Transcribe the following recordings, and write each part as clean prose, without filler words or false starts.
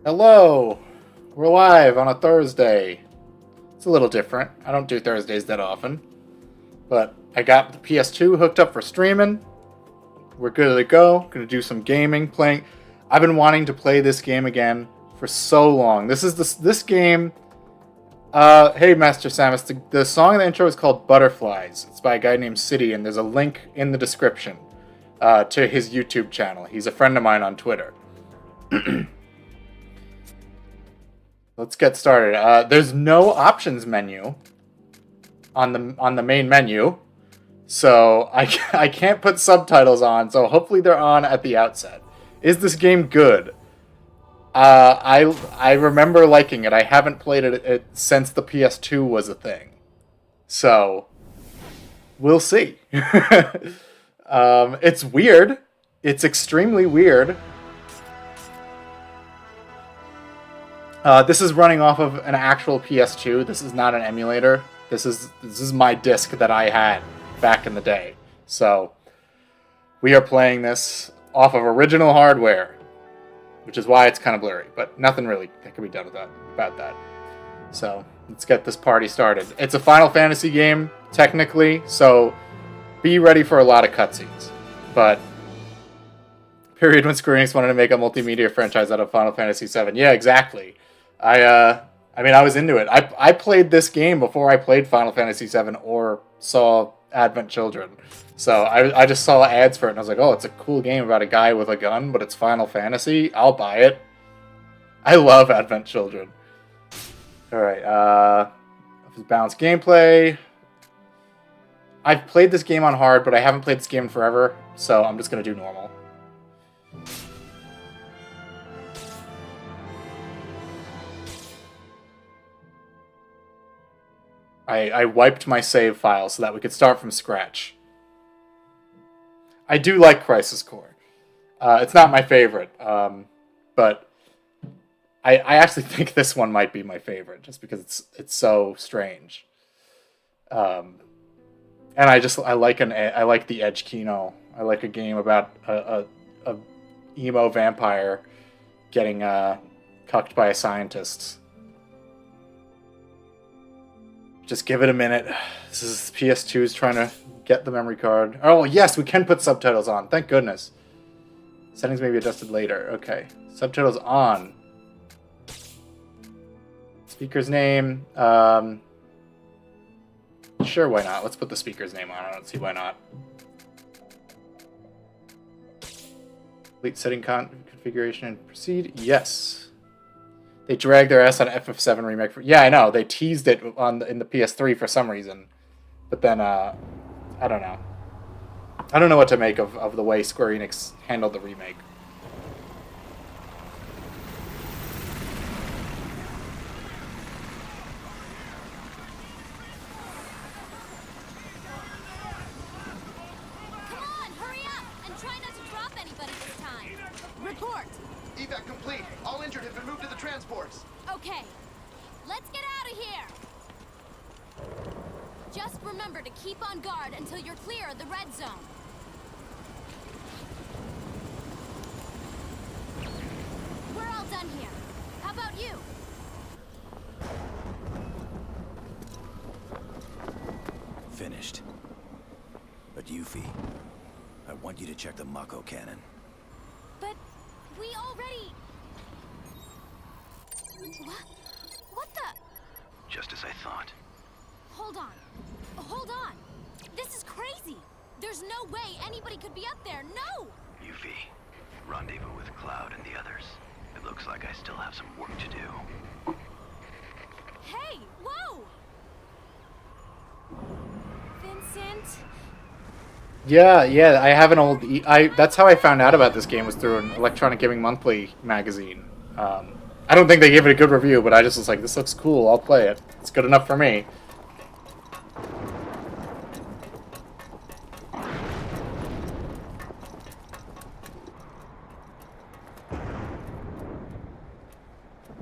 Hello! We're live on a Thursday. It's a little different. I don't do Thursdays that often. But I got the PS2 hooked up for streaming. We're good to go. Gonna do some gaming, playing. I've been wanting to play this game again for so long. This is this game. Hey, Master Samus. The song in the intro is called Butterflies. It's by a guy named City, and there's a link in the description to his YouTube channel. He's a friend of mine on Twitter. Let's get started. There's no options menu on the main menu, so I can't put subtitles on. So hopefully they're on at the outset. Is this game good? I remember liking it. I haven't played it since the PS2 was a thing, so we'll see. It's weird. It's extremely weird. This is running off of an actual PS2. This is not an emulator. This is my disc that I had back in the day. So we are playing this off of original hardware, which is why it's kind of blurry. But nothing really that can be done about that. So let's get this party started. It's a Final Fantasy game, technically, so be ready for a lot of cutscenes. But period when Square Enix wanted to make a multimedia franchise out of Final Fantasy VII. Yeah, exactly. I mean, I was into it. I played this game before I played Final Fantasy VII or saw Advent Children. So I just saw ads for it and I was like, oh, it's a cool game about a guy with a gun, but it's Final Fantasy. I'll buy it. I love Advent Children. Alright, balanced gameplay. I've played this game on hard, but I haven't played this game in forever, so I'm just going to do normal. I wiped my save file so that we could start from scratch. I do like Crisis Core. It's not my favorite, but I actually think this one might be my favorite, just because it's so strange. And I like the Edge Kino. I like a game about a emo vampire getting cucked by a scientist. Just give it a minute. This is PS2's trying to get the memory card. Oh, yes, we can put subtitles on. Thank goodness. Settings may be adjusted later. Okay. Subtitles on. Speaker's name. Sure, why not? Let's put the speaker's name on. I don't see why not. Complete setting configuration and proceed. Yes. They dragged their ass on FF7 Remake. Yeah, I know. They teased it in the PS3 for some reason. But then, I don't know. I don't know what to make of the way Square Enix handled the remake. Come on, hurry up! And try not to drop anybody this time. Report! Evac complete. All injured have been moved to the transports. Okay, let's get out of here! Just remember to keep on guard until you're clear of the red zone. We're all done here. How about you? Finished. But Yuffie, I want you to check the Mako cannon. But we already... What the... Just as I thought. Hold on. Hold on. This is crazy. There's no way anybody could be up there. No! Yuffie, Rendezvous with Cloud and the others. It looks like I still have some work to do. Hey, whoa! Vincent? Yeah, I have an old. That's how I found out about this game, was through an Electronic Gaming Monthly magazine. I don't think they gave it a good review, but I just was like, this looks cool, I'll play it. It's good enough for me.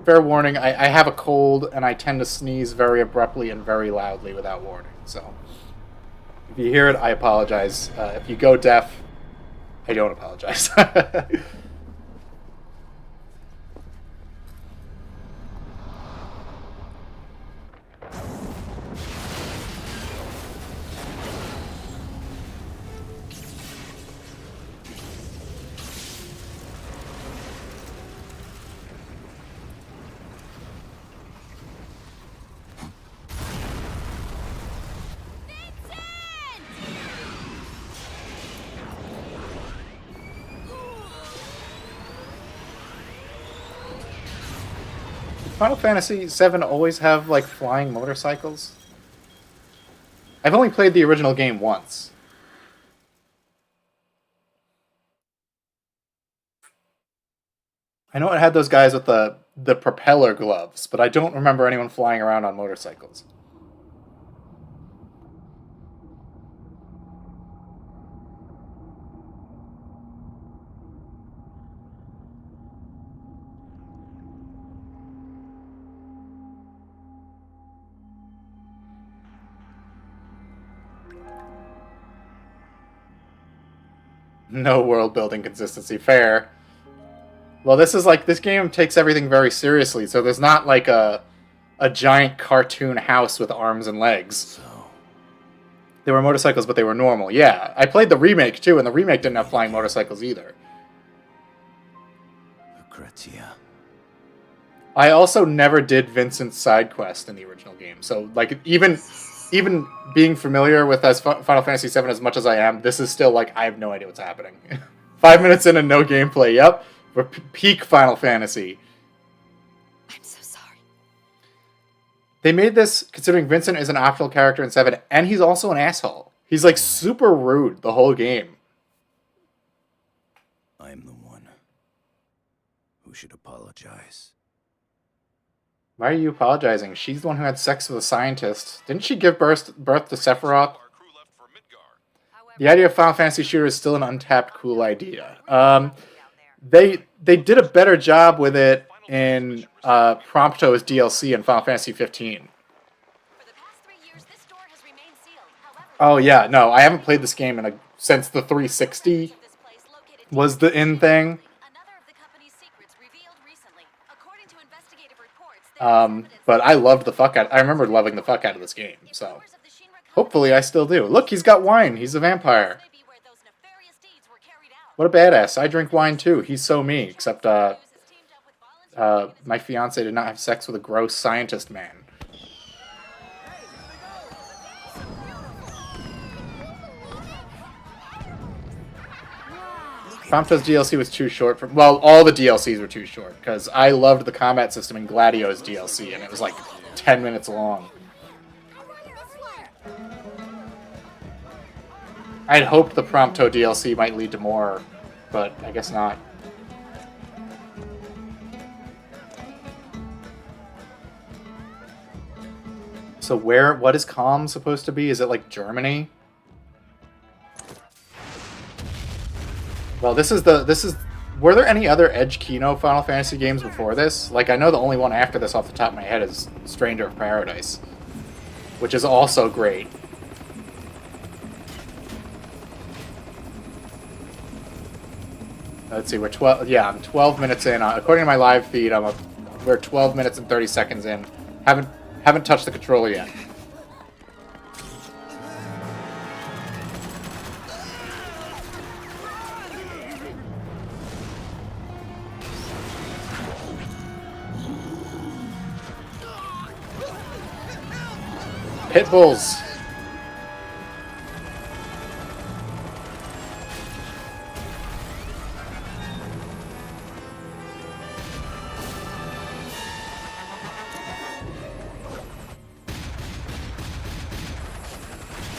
Fair warning, I have a cold, and I tend to sneeze very abruptly and very loudly without warning, so... If you hear it, I apologize. If you go deaf, I don't apologize. Final Fantasy VII always have, like, flying motorcycles? I've only played the original game once. I know it had those guys with the propeller gloves, but I don't remember anyone flying around on motorcycles. No world building consistency. Fair. Well, this is like, this game takes everything very seriously, so there's not like a giant cartoon house with arms and legs. So, They were motorcycles, but they were normal. Yeah, I played the remake too, and the remake didn't have flying motorcycles either. Lucrezia. I also never did Vincent's side quest in the original game, so like even being familiar with Final Fantasy VII as much as I am, this is still like, I have no idea what's happening. 5 minutes in and no gameplay. Yep, we're peak Final Fantasy. I'm so sorry. They made this considering Vincent is an optional character in 7, and he's also an asshole. He's like super rude the whole game. I'm the one who should apologize. Why are you apologizing? She's the one who had sex with a scientist. Didn't she give birth to Sephiroth? The idea of Final Fantasy shooter is still an untapped cool idea. They did a better job with it in Prompto's DLC in Final Fantasy 15. For the past 3 years, this door has remained sealed. However, Oh yeah, no, I haven't played this game since the 360 this place located was the in thing. another of the company's secrets revealed recently. According to investigative reports, there is evidence But I loved the fuck out. I remember loving the fuck out of this game. if So members of the Shinra company hopefully I still do. Look, he's got wine. He's a vampire. may be where those nefarious deeds were carried out. What a badass. I drink wine too. He's so me. Except News has teamed up with volunteers my fiance did not have sex with a gross scientist man. Prompto's DLC was too short for... Well, all the DLCs were too short, because I loved the combat system in Gladio's DLC, and it was like 10 minutes long. I'd hoped the Prompto DLC might lead to more, but I guess not. So what is Calm supposed to be? Is it like Germany? Well, were there any other Edge Kino Final Fantasy games before this? Like, I know the only one after this off the top of my head is Stranger of Paradise, which is also great. Let's see, I'm 12 minutes in. According to my live feed, we're 12 minutes and 30 seconds in. Haven't touched the controller yet. Pit bulls.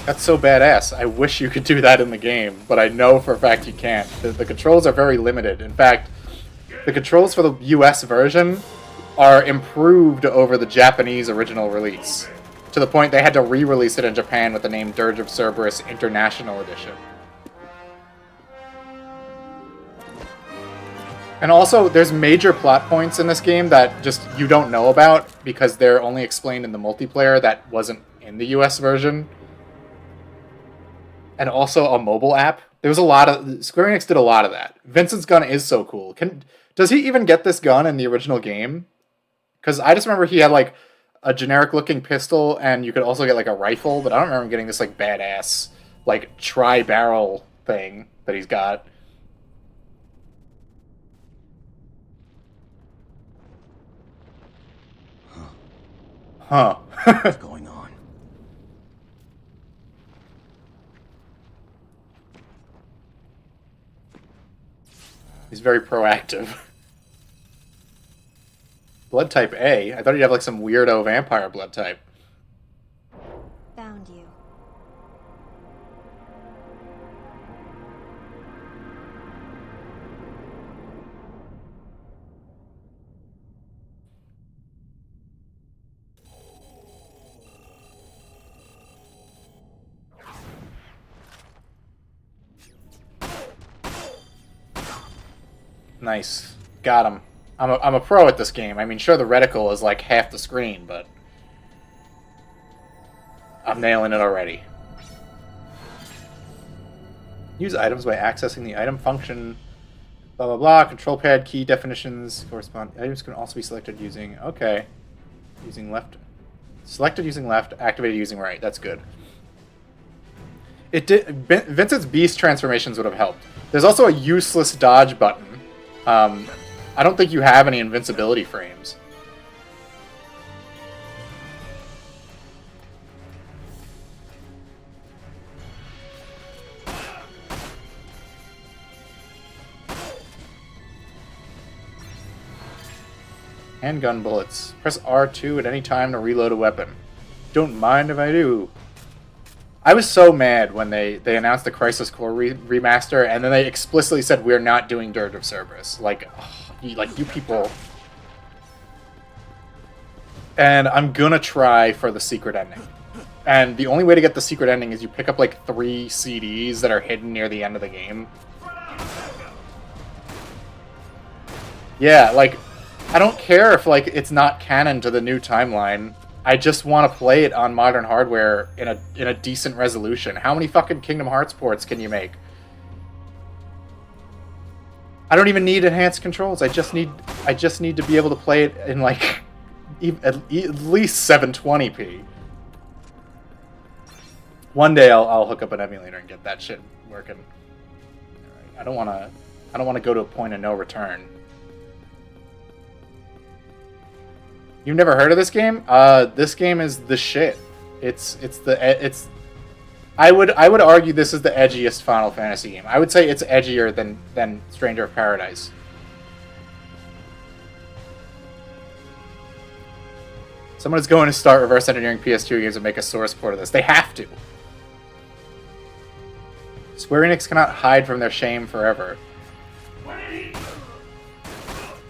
That's so badass. I wish you could do that in the game, but I know for a fact you can't. The controls are very limited. In fact, the controls for the US version are improved over the Japanese original release, to the point they had to re-release it in Japan with the name Dirge of Cerberus International Edition. And also, there's major plot points in this game that just you don't know about because they're only explained in the multiplayer that wasn't in the US version. And also a mobile app. There was a lot of... Square Enix did a lot of that. Vincent's gun is so cool. Does he even get this gun in the original game? Because I just remember he had, like, a generic-looking pistol, and you could also get, like, a rifle, but I don't remember him getting this, like, badass, like, tri-barrel thing that he's got. Huh. What's going on? He's very proactive. Blood type A? I thought he'd have like some weirdo vampire blood type. Found you. Nice. Got him. I'm a pro at this game. I mean, sure, the reticle is like half the screen, but I'm nailing it already. Use items by accessing the item function. Blah, blah, blah. Control pad key definitions correspond. Items can also be selected using... Okay. Using left. Selected using left, activated using right. That's good. It did... Vincent's beast transformations would have helped. There's also a useless dodge button. I don't think you have any invincibility frames. Handgun bullets. Press R2 at any time to reload a weapon. Don't mind if I do. I was so mad when they announced the Crisis Core remaster, and then they explicitly said we're not doing Dirge of Cerberus. Like, you people. And I'm gonna try for the secret ending. And the only way to get the secret ending is you pick up like 3 CDs that are hidden near the end of the game. Yeah, like, I don't care if like it's not canon to the new timeline. I just want to play it on modern hardware in a decent resolution. How many fucking Kingdom Hearts ports can you make? I don't even need enhanced controls. I just need to be able to play it in like at least 720p. One day I'll hook up an emulator and get that shit working. Alright, I don't want to go to a point of no return. You've never heard of this game? This game is the shit. I would argue this is the edgiest Final Fantasy game. I would say it's edgier than Stranger of Paradise. Someone is going to start reverse engineering PS2 games and make a source port of this. They have to. Square Enix cannot hide from their shame forever.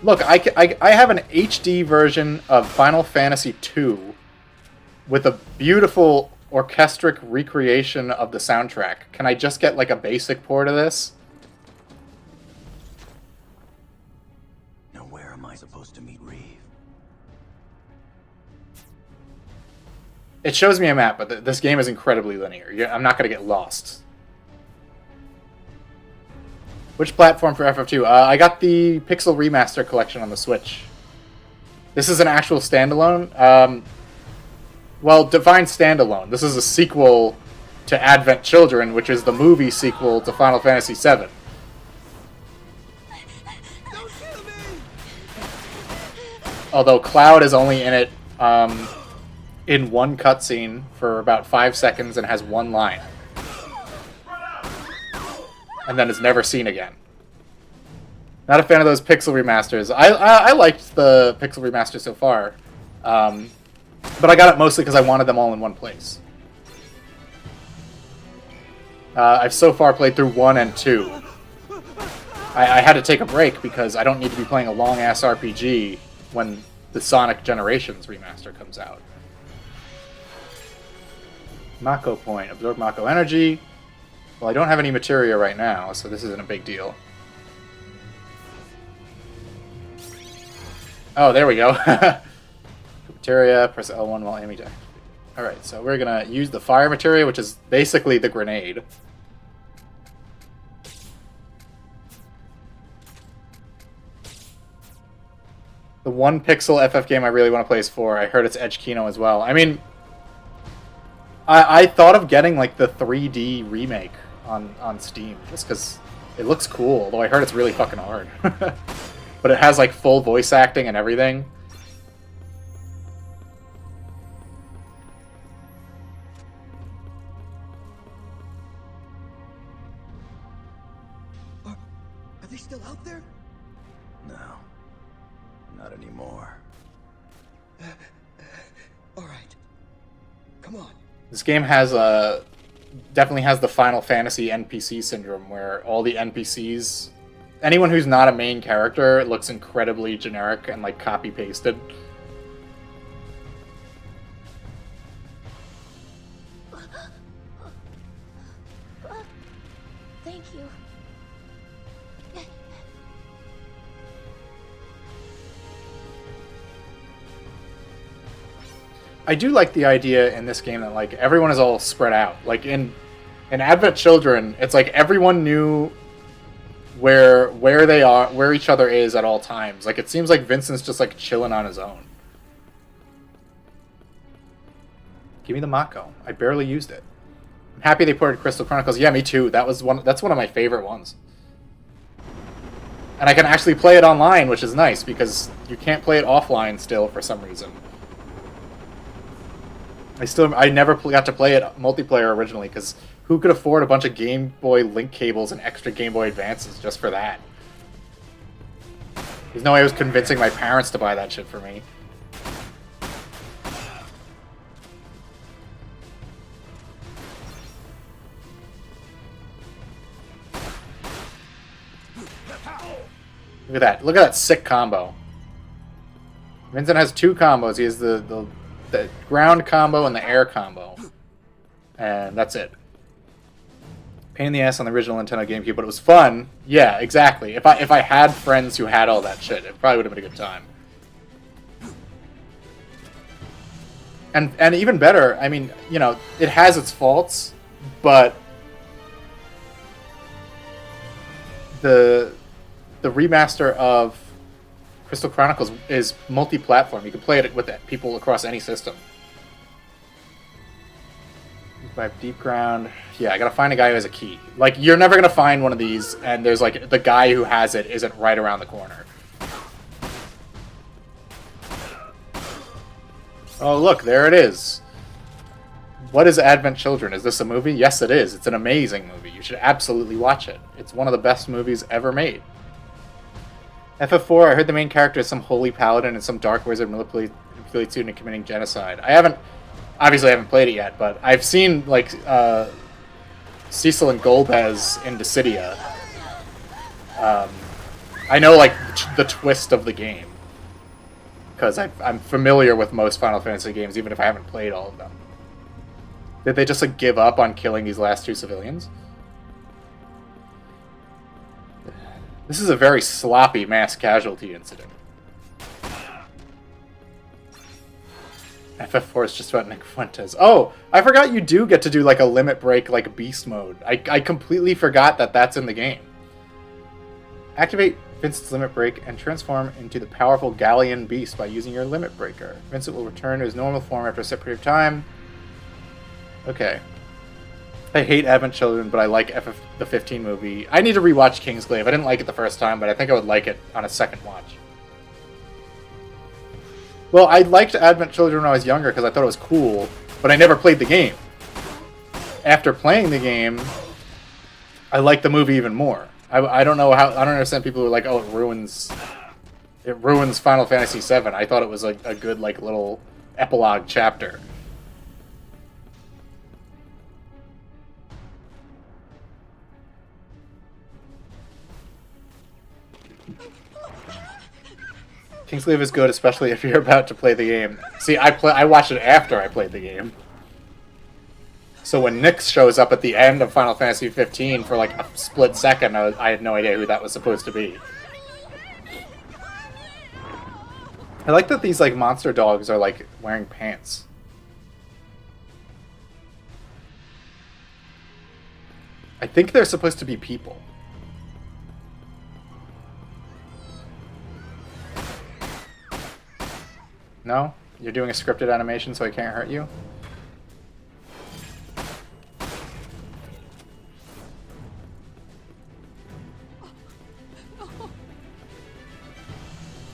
Look, I have an HD version of Final Fantasy II with a beautiful orchestric recreation of the soundtrack. Can I just get like a basic port of this? Now where am I supposed to meet Reeve? It shows me a map, but this game is incredibly linear. I'm not going to get lost. Which platform for FF2? I got the Pixel Remaster Collection on the Switch. This is an actual standalone. Well, define standalone. This is a sequel to Advent Children, which is the movie sequel to Final Fantasy VII. Although Cloud is only in it in one cutscene for about 5 seconds and has one line. And then is never seen again. Not a fan of those Pixel remasters. I liked the Pixel remaster so far. But I got it mostly because I wanted them all in one place. I've so far played through 1 and 2. I had to take a break because I don't need to be playing a long-ass RPG when the Sonic Generations remaster comes out. Mako point. Absorb Mako energy. Well, I don't have any materia right now, so this isn't a big deal. Oh, there we go. Materia, press L1 while aiming to activate. Alright, so we're gonna use the fire materia, which is basically the grenade. The one pixel FF game I really want to play is 4. I heard it's Edge Kino as well. I mean, I thought of getting like the 3D remake on Steam just because it looks cool, although I heard it's really fucking hard. But it has like full voice acting and everything. Are they still out there? No. Not anymore. All right. Come on. This game has definitely has the Final Fantasy NPC syndrome, where all the NPCs, anyone who's not a main character, looks incredibly generic and like copy pasted. Thank you. I do like the idea in this game that like everyone is all spread out. Like in Advent Children, it's like everyone knew where they are, where each other is at all times. Like it seems like Vincent's just like chilling on his own. Give me the Mako. I barely used it. I'm happy they ported Crystal Chronicles. Yeah, me too. That's one of my favorite ones. And I can actually play it online, which is nice because you can't play it offline still for some reason. I never got to play it multiplayer originally because who could afford a bunch of Game Boy Link cables and extra Game Boy Advances just for that? There's no way I was convincing my parents to buy that shit for me. Look at that. Look at that sick combo. Vincent has 2 combos. He has the ground combo and the air combo. And that's it. Pain in the ass on the original Nintendo GameCube, but it was fun. Yeah, exactly. If I had friends who had all that shit, it probably would have been a good time. And even better, I mean, you know, it has its faults, but the remaster of Crystal Chronicles is multi-platform. You can play it with people across any system. By Deep Ground. Yeah, I gotta find a guy who has a key. Like, you're never gonna find one of these, and there's like, the guy who has it isn't right around the corner. Oh, look, there it is. What is Advent Children? Is this a movie? Yes, it is. It's an amazing movie. You should absolutely watch it. It's one of the best movies ever made. FF4, I heard the main character is some holy paladin and some dark wizard manipulates student and committing genocide. Obviously I haven't played it yet, but I've seen, like, Cecil and Golbez in Dissidia. I know, like, the twist of the game. Because I'm familiar with most Final Fantasy games, even if I haven't played all of them. Did they just, like, give up on killing these last 2 civilians? This is a very sloppy mass casualty incident. FF4 is just about Nick Fuentes. Oh, I forgot you do get to do like a limit break, like beast mode. I completely forgot that that's in the game. Activate Vincent's limit break and transform into the powerful Galleon beast by using your limit breaker. Vincent will return to his normal form after a set period of time. Okay. I hate Advent Children, but I like the 15 movie. I need to rewatch Kingsglaive. I didn't like it the first time, but I think I would like it on a second watch. Well, I liked Advent Children when I was younger because I thought it was cool, but I never played the game. After playing the game, I like the movie even more. I don't know how. I don't understand people who are like, oh, it ruins Final Fantasy VII. I thought it was like a good like little epilogue chapter. Kingsglaive is good, especially if you're about to play the game. See, I watched it after I played the game. So when Nyx shows up at the end of Final Fantasy 15 for like a split second, I had no idea who that was supposed to be. I like that these like monster dogs are like wearing pants. I think they're supposed to be people. No? You're doing a scripted animation so I can't hurt you?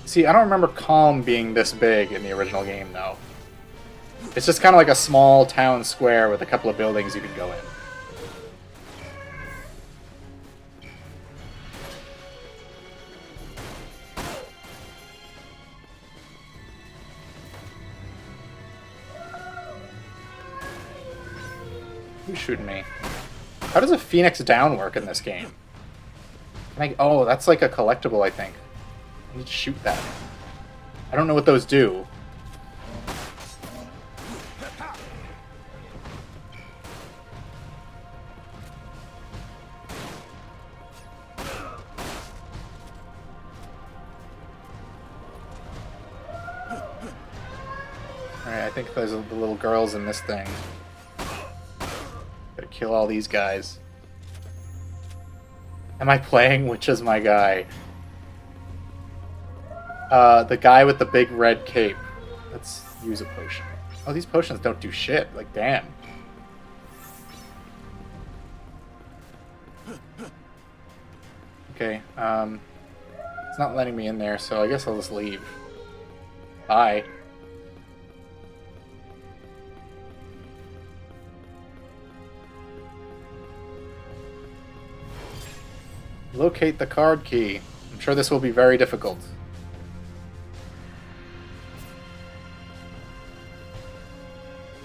See, I don't remember Calm being this big in the original game, though. It's just kind of like a small town square with a couple of buildings you can go in. Who's shooting me? How does a Phoenix Down work in this game? Can I, oh, that's like a collectible, I think. I need to shoot that. I don't know what those do. Alright, I think there's the little girls in this thing. Gotta kill all these guys. Am I playing which is my guy? The guy with the big red cape. Let's use a potion. Oh, these potions don't do shit. Like, damn. Okay, it's not letting me in there, so I guess I'll just leave. Bye. Locate the card key. I'm sure this will be very difficult.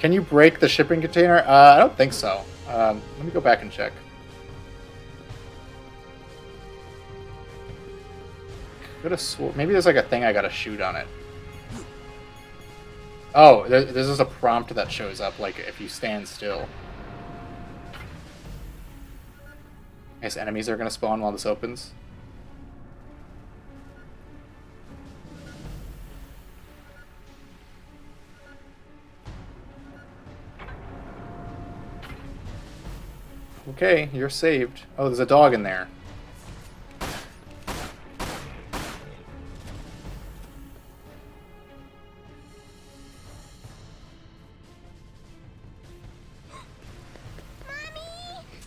Can you break the shipping container? I don't think so. Let me go back and check. Maybe there's like a thing I gotta shoot on it. Oh, there's just a prompt that shows up, like if you stand still. I guess enemies are gonna spawn while this opens. Okay, you're saved. Oh, there's a dog in there.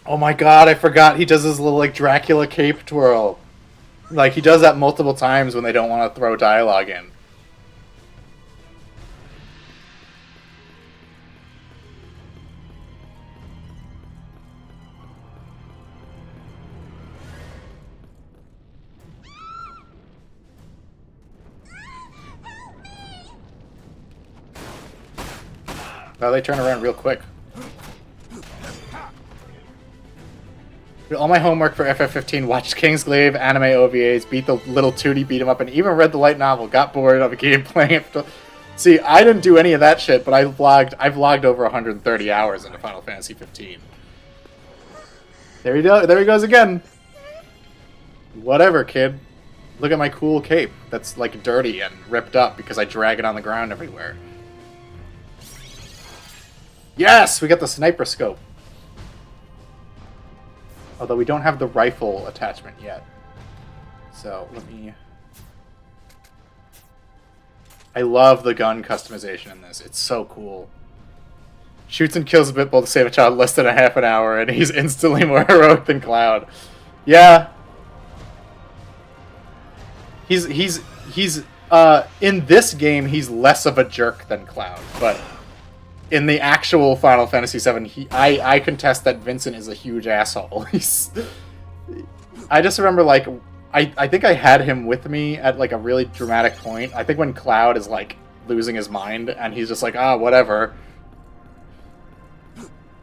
Oh my god, I forgot he does his little like Dracula cape twirl. Like he does that multiple times when they don't want to throw dialogue in. Well, they turn around real quick. Did all my homework for FF15, watched Kingsglaive, anime OVAs, beat the little 2D beat 'em up, and even read the light novel. Got bored of a game playing it. See, I didn't do any of that shit, but I've vlogged over 130 hours into Final Fantasy 15. There he goes again. Whatever, kid. Look at my cool cape that's like dirty and ripped up because I drag it on the ground everywhere. Yes, we got the sniper scope. Although we don't have the rifle attachment yet. So, let me... I love the gun customization in this. It's so cool. Shoots and kills a bit bowl to save a child less than a half an hour, and he's instantly more heroic than Cloud. Yeah. He's in this game, he's less of a jerk than Cloud, but... in the actual Final Fantasy VII, I contest that Vincent is a huge asshole. I just remember, like, I think I had him with me at, like, a really dramatic point. I think when Cloud is, like, losing his mind, and he's just like, ah, whatever.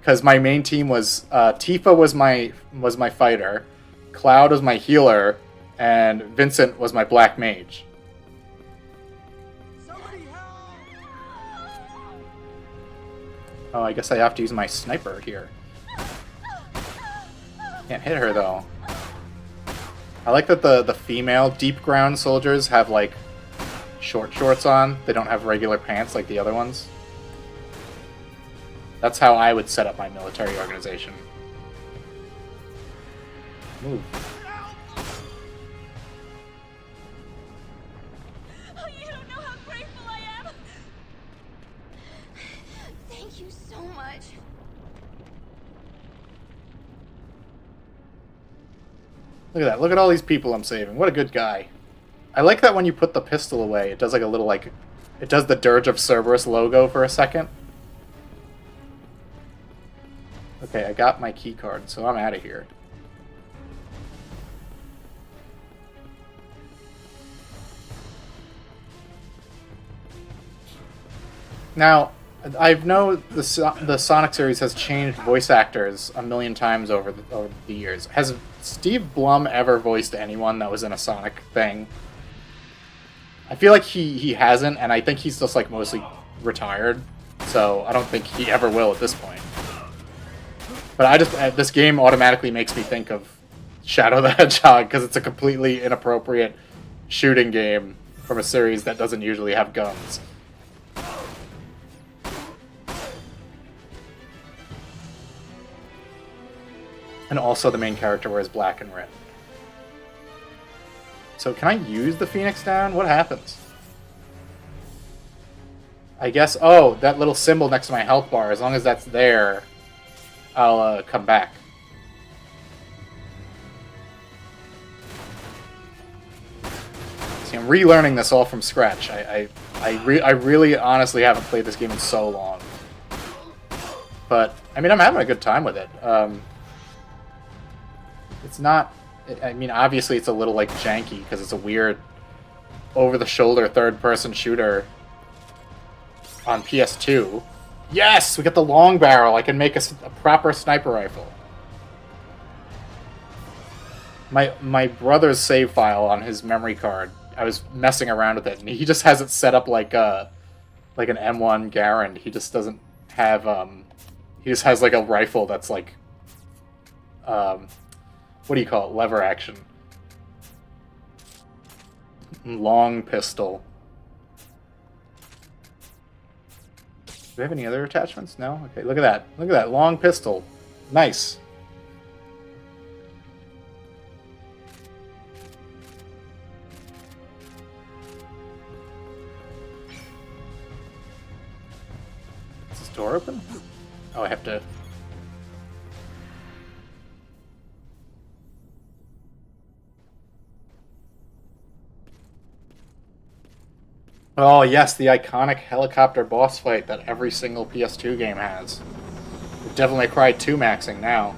Because my main team was, Tifa was my fighter, Cloud was my healer, and Vincent was my black mage. Oh, I guess I have to use my sniper here. Can't hit her, though. I like that the female deep ground soldiers have, like, short shorts on. They don't have regular pants like the other ones. That's how I would set up my military organization. Move. Oh, you don't know how grateful I am. Thank you so much. Look at that. Look at all these people I'm saving. What a good guy. I like that when you put the pistol away, it does like a little, like... It does the Dirge of Cerberus logo for a second. Okay, I got my key card, so I'm out of here. Now, I know the Sonic series has changed voice actors a million times over the years. Has Steve Blum ever voiced anyone that was in a Sonic thing? I feel like he hasn't, and I think he's just like mostly retired, so I don't think he ever will at this point. But I just this game automatically makes me think of Shadow the Hedgehog because it's a completely inappropriate shooting game from a series that doesn't usually have guns. And also the main character wears black and red. So can I use the Phoenix down? What happens? I guess, oh, that little symbol next to my health bar, as long as that's there, I'll come back. See, I'm relearning this all from scratch. I really honestly haven't played this game in so long. But, I mean, I'm having a good time with it. It's not... I mean, obviously it's a little, like, janky, because it's a weird, over-the-shoulder, third-person shooter on PS2. Yes! We got the long barrel! I can make a proper sniper rifle. My brother's save file on his memory card, I was messing around with it, and he just has it set up like an M1 Garand. He just doesn't have, he just has, like, a rifle that's, like, what do you call it? Lever action. Long pistol. Do we have any other attachments? No? Okay, look at that. Look at that. Long pistol. Nice. Is this door open? Oh, I have to... Oh, yes, the iconic helicopter boss fight that every single PS2 game has. Devil May Cry 2 maxing now.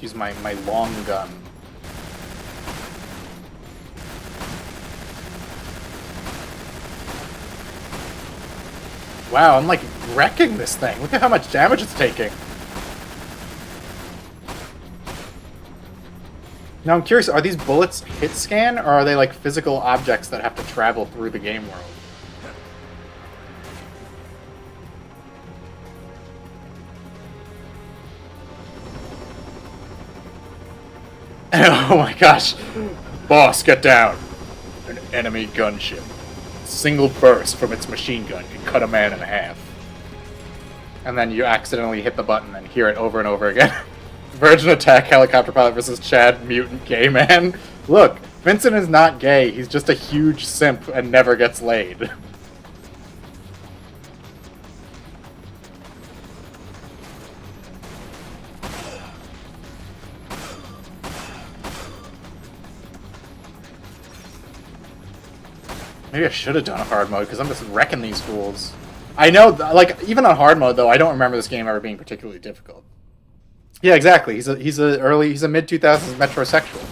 Use my long gun. Wow, I'm like wrecking this thing. Look at how much damage it's taking. Now I'm curious, are these bullets hit scan, or are they like physical objects that have to travel through the game world? Oh my gosh. Boss, get down. An enemy gunship. A single burst from its machine gun can cut a man in half. And then you accidentally hit the button and hear it over and over again. Virgin attack helicopter pilot versus Chad mutant gay man. Look, Vincent is not gay. He's just a huge simp and never gets laid. Maybe I should have done a hard mode, because I'm just wrecking these fools. I know, like, even on hard mode, though, I don't remember this game ever being particularly difficult. Yeah, exactly. He's a mid-2000s metrosexual.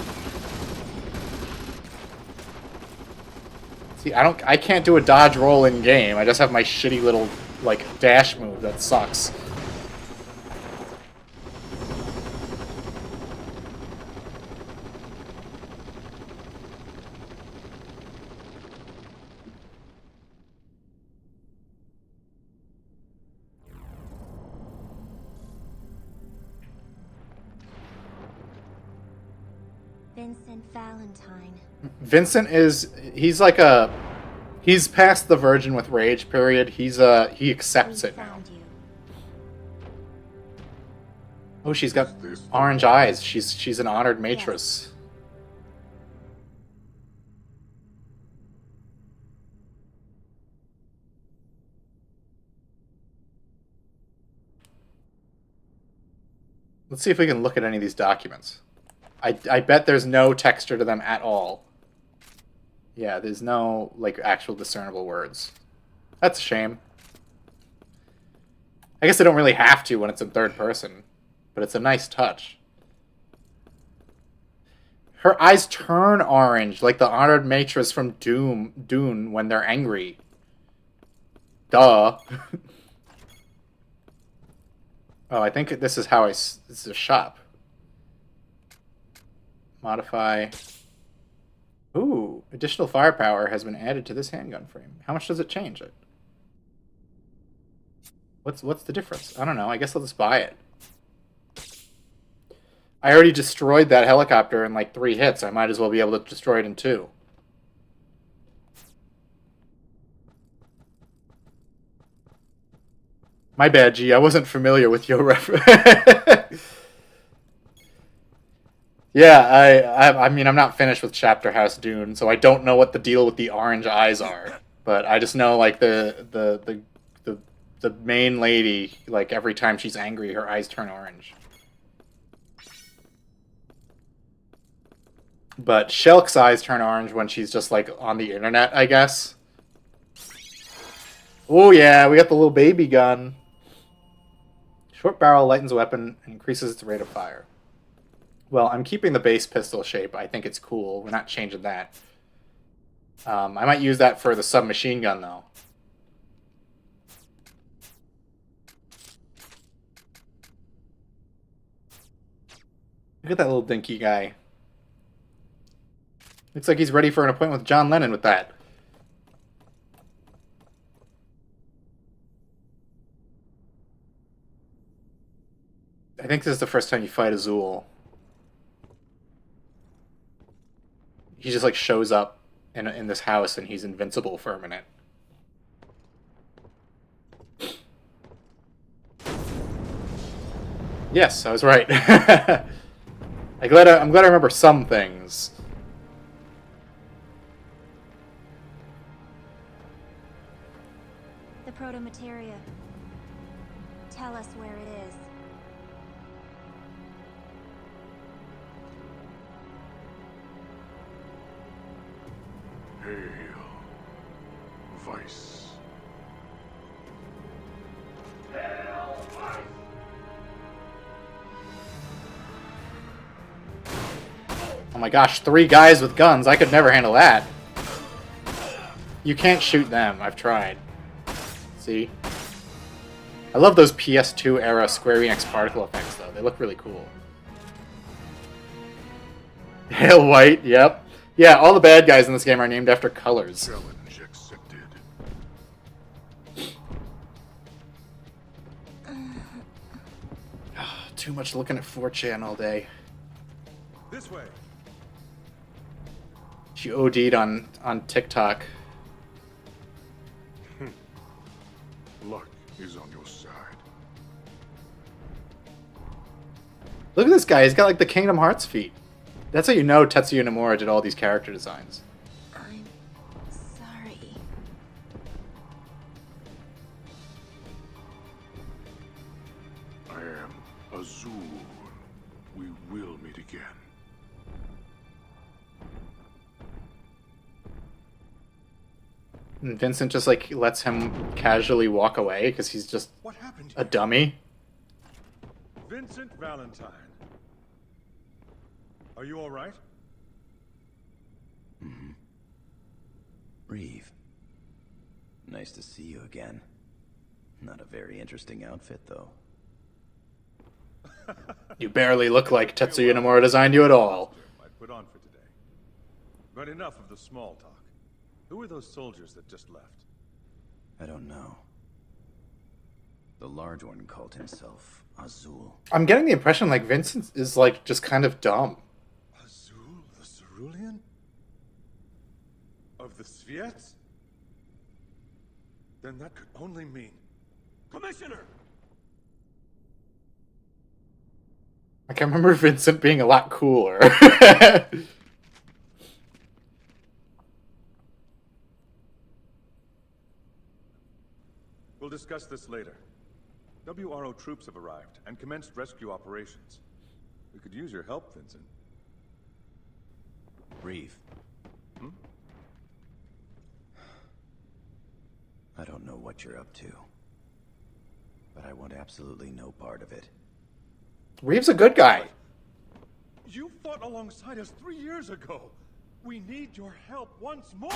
See, I can't do a dodge roll in game. I just have my shitty little like dash move that sucks. Vincent Valentine. Vincent he's past the virgin with rage period. He accepts We it now. found you. Oh, she's got orange eyes. She's an honored matron. Let's see if we can look at any of these documents. I bet there's no texture to them at all. Yeah, there's no like actual discernible words. That's a shame. I guess they don't really have to when it's in third person, but it's a nice touch. Her eyes turn orange like the honored matron from Dune when they're angry. Duh. Oh, I think this is how this is a shop. Modify. Ooh, additional firepower has been added to this handgun frame. How much does it change it? What's the difference? I don't know. I guess I'll just buy it. I already destroyed that helicopter in like 3 hits. I might as well be able to destroy it in 2. My bad, G. I wasn't familiar with your reference. Yeah, I mean, I'm not finished with Chapter House Dune, so I don't know what the deal with the orange eyes are. But I just know, like, the main lady, like, every time she's angry, her eyes turn orange. But Shulk's eyes turn orange when she's just, like, on the internet, I guess. Oh, yeah, we got the little baby gun. Short barrel lightens a weapon and increases its rate of fire. Well, I'm keeping the base pistol shape. I think it's cool. We're not changing that. I might use that for the submachine gun, though. Look at that little dinky guy. Looks like he's ready for an appointment with John Lennon with that. I think this is the first time you fight Azul. He just like shows up in this house and he's invincible for a minute. Yes, I was right. I'm glad I remember some things. The proto-materia. Tell us where it is. Hail, Vice. Oh my gosh, 3 guys with guns. I could never handle that. You can't shoot them. I've tried. See? I love those PS2 era Square Enix particle effects, though. They look really cool. Hail White, yep. Yeah, all the bad guys in this game are named after colors. Challenge accepted. Too much looking at 4chan all day. This way. She OD'd on TikTok. Luck is on your side. Look at this guy. He's got like the Kingdom Hearts feet. That's how you know Tetsuya Nomura did all these character designs. I'm sorry. I am Azul. We will meet again. And Vincent just like lets him casually walk away because he's just What happened? a dummy. Vincent Valentine. Are you all right? Reeve. Nice to see you again. Not a very interesting outfit, though. You barely look like Tetsuya Nomura designed you at all. Might put on for today. But enough of the small talk. Who are those soldiers that just left? I don't know. The large one called himself Azul. I'm getting the impression like Vincent is like just kind of dumb. Azul, the Cerulean? Of the Sviets? Then that could only mean... Commissioner! I can remember Vincent being a lot cooler. We'll discuss this later. WRO troops have arrived and commenced rescue operations. We could use your help, Vincent. Reeve. I don't know what you're up to, but I want absolutely no part of it. Reeve's a good guy. You fought alongside us 3 years ago. We need your help once more.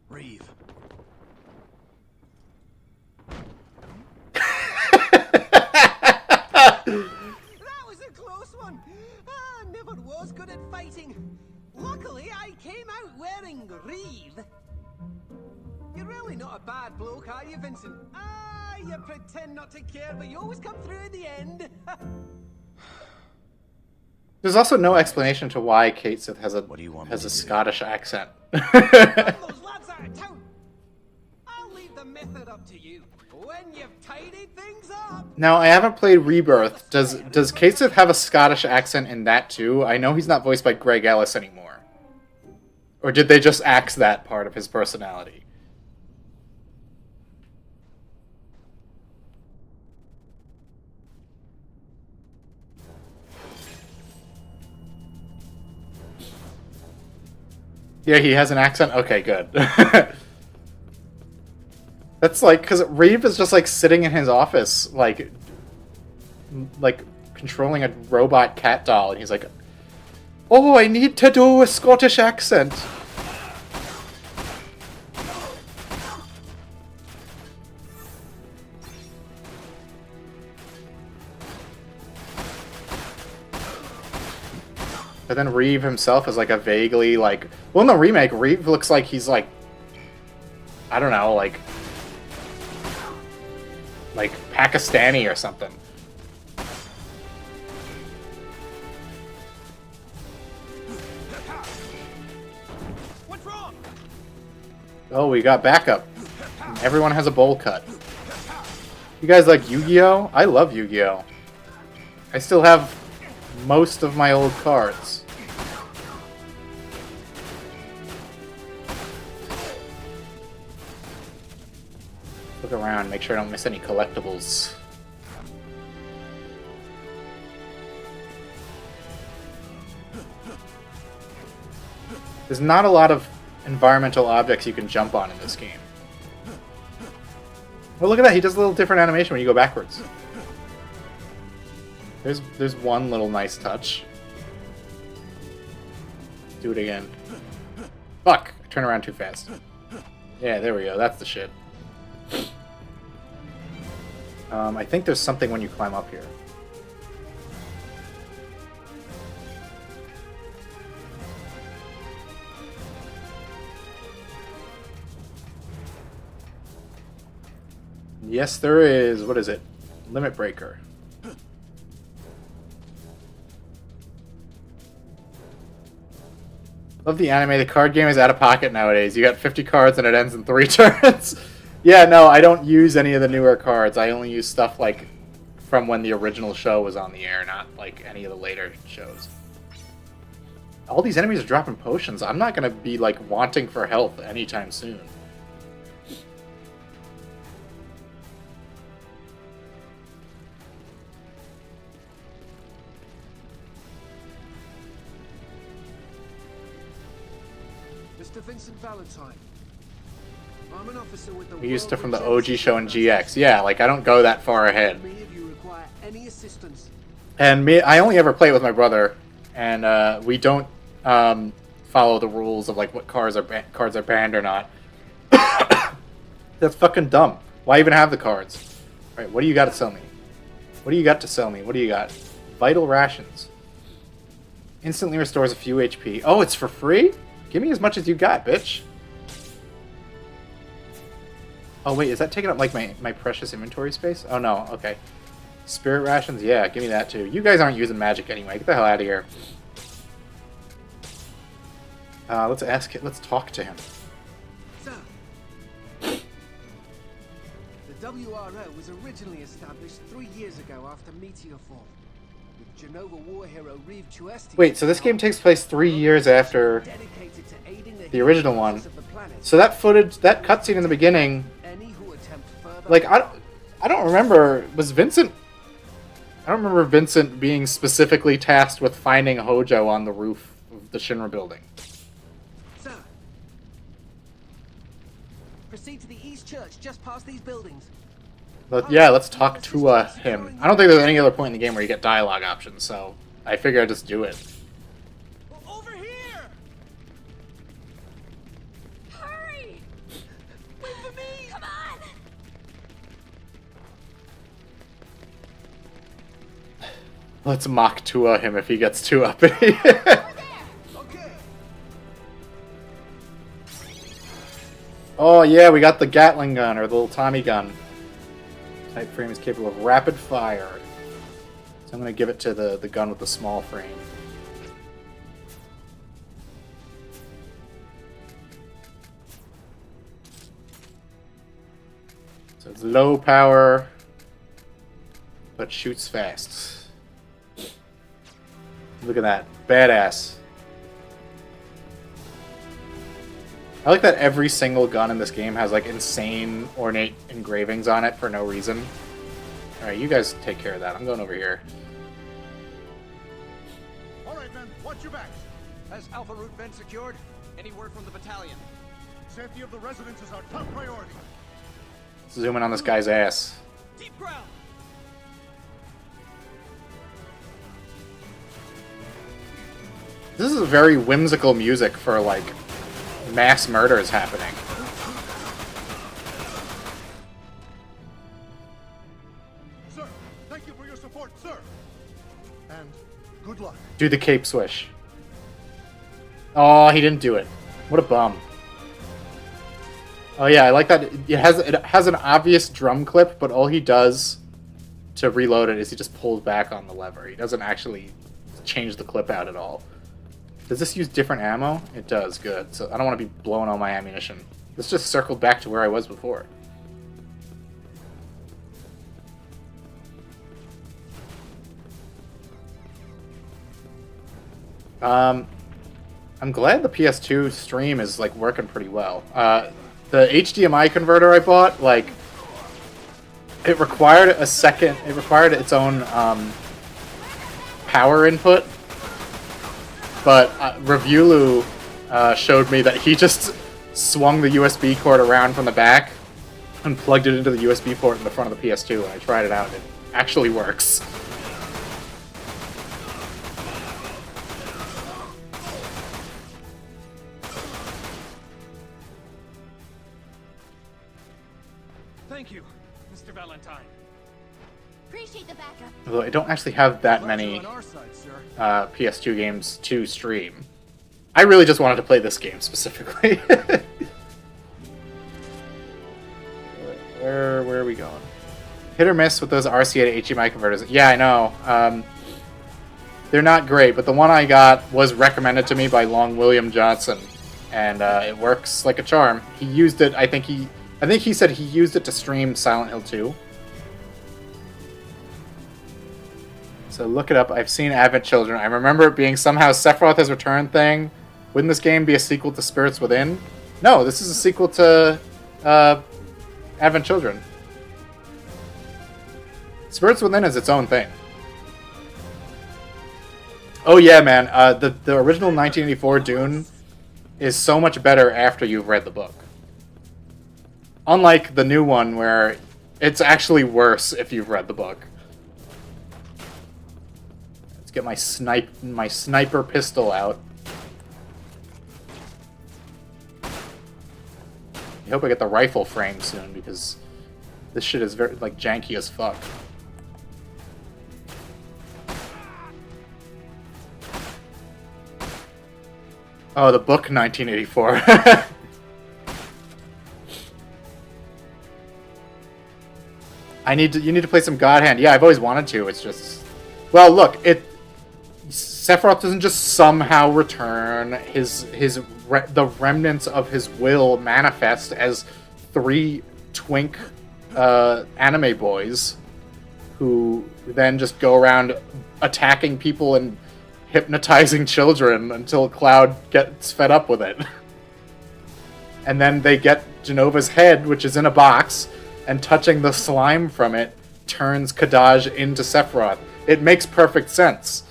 Reeve. That was a close one. Never was good at fighting. Luckily, I came out wearing Reeve. You're really not a bad bloke, are you, Vincent? You pretend not to care, but you always come through in the end. There's also no explanation to why Kate Sith has a What do you want me to do? Scottish accent. Run those lads out of town. I'll leave the method up to you. When you've tidied things up. Now, I haven't played Rebirth. Does Kate Sith have a Scottish accent in that too? I know he's not voiced by Greg Ellis anymore. Or did they just axe that part of his personality? Yeah, he has an accent? Okay, good. That's like, because Reeve is just like sitting in his office, like controlling a robot cat doll, and he's like, "Oh, I need to do a Scottish accent." But then Reeve himself is like a vaguely like, well, in the remake, Reeve looks like he's like, I don't know, like Pakistani or something. What's wrong? Oh, we got backup. Everyone has a bowl cut. You guys like Yu-Gi-Oh? I love Yu-Gi-Oh. I still have most of my old cards. Look around, make sure I don't miss any collectibles. There's not a lot of environmental objects you can jump on in this game. Well, look at that, he does a little different animation when you go backwards. There's one little nice touch. Do it again. Fuck! I turned around too fast. Yeah, there we go. That's the shit. I think there's something when you climb up here. Yes, there is. What is it? Limit Breaker. Love the anime. The card game is out of pocket nowadays. You got 50 cards and it ends in 3 turns. Yeah, no, I don't use any of the newer cards. I only use stuff like from when the original show was on the air, not like any of the later shows. All these enemies are dropping potions. I'm not going to be like wanting for health anytime soon. Mr. Vincent Valentine. I'm an officer with the We used stuff from the OG show in GX. Yeah, like I don't go that far ahead. Me if you require any assistance. And I only ever play it with my brother, and we don't follow the rules of like what cards are banned or not. That's fucking dumb. Why even have the cards? All right, what do you got to sell me? What do you got to sell me? What do you got? Vital rations. Instantly restores a few HP. Oh, it's for free? Give me as much as you got, bitch. Oh wait, is that taking up like my precious inventory space? Oh no, okay. Spirit rations? Yeah, give me that too. You guys aren't using magic anyway. Get the hell out of here. Let's talk to him. Sir, the WRO was originally established 3 years ago after Meteorfall. With Genova war hero Reeve Chuesti. Wait, so this game takes place 3 years after dedicated to aiding the original one. of the planet. So that footage, that cutscene in the beginning, Any who attempt further like I don't remember. Was Vincent? I don't remember Vincent being specifically tasked with finding Hojo on the roof of the Shinra building. Sir, proceed to the East Church just past these buildings. But yeah, let's talk to him. I don't think there's any other point in the game where you get dialogue options, so I figure I'd just do it. Over here! Hurry! Wait for me! Come on! Let's mock Tua him if he gets too uppity. Okay. Oh yeah, we got the Gatling gun, or the little Tommy gun. Type frame is capable of rapid fire. So I'm going to give it to the gun with the small frame. So it's low power, but shoots fast. Look at that. Badass. I like that every single gun in this game has like insane ornate engravings on it for no reason. Alright, you guys take care of that. I'm going over here. All right, men, watch your back. Has Alpha Route been secured? Any word from the battalion? Safety of the residents is our top priority. Zoom in on this guy's ass. Deep ground. This is very whimsical music for like mass murders happening. Sir, thank you for your support, sir. And good luck. Do the cape swish. Oh, he didn't do it. What a bum. Oh yeah, I like that. It has an obvious drum clip, but all he does to reload it is he just pulls back on the lever. He doesn't actually change the clip out at all. Does this use different ammo? It does, good. So I don't want to be blowing all my ammunition. This just circled back to where I was before. I'm glad the PS2 stream is like working pretty well. The HDMI converter I bought, like, it required its own power input. But Reviewlu showed me that he just swung the USB cord around from the back and plugged it into the USB port in the front of the PS2, and I tried it out, and it actually works. Thank you, Mr. Valentine. Appreciate the backup. Although I don't actually have that Glad you're many on our side, sir. PS2 games to stream. I really just wanted to play this game specifically. Where are we going? Hit or miss with those RCA to HDMI converters. Yeah, I know. They're not great, but the one I got was recommended to me by Long William Johnson, and it works like a charm. He used it. I think he said he used it to stream Silent Hill 2. So look it up. I've seen Advent Children. I remember it being somehow Sephiroth Has Returned thing. Wouldn't this game be a sequel to Spirits Within? No, this is a sequel to Advent Children. Spirits Within is its own thing. Oh yeah, man. The original 1984 Dune is so much better after you've read the book. Unlike the new one where it's actually worse if you've read the book. Let's get my sniper pistol out. I hope I get the rifle frame soon because this shit is very like janky as fuck. Oh, the book 1984. You need to play some God Hand. Yeah, I've always wanted to. It's just, well, look, Sephiroth doesn't just somehow return. The remnants of his will manifest as 3 twink anime boys who then just go around attacking people and hypnotizing children until Cloud gets fed up with it. And then they get Genova's head, which is in a box, and touching the slime from it turns Kadaj into Sephiroth. It makes perfect sense.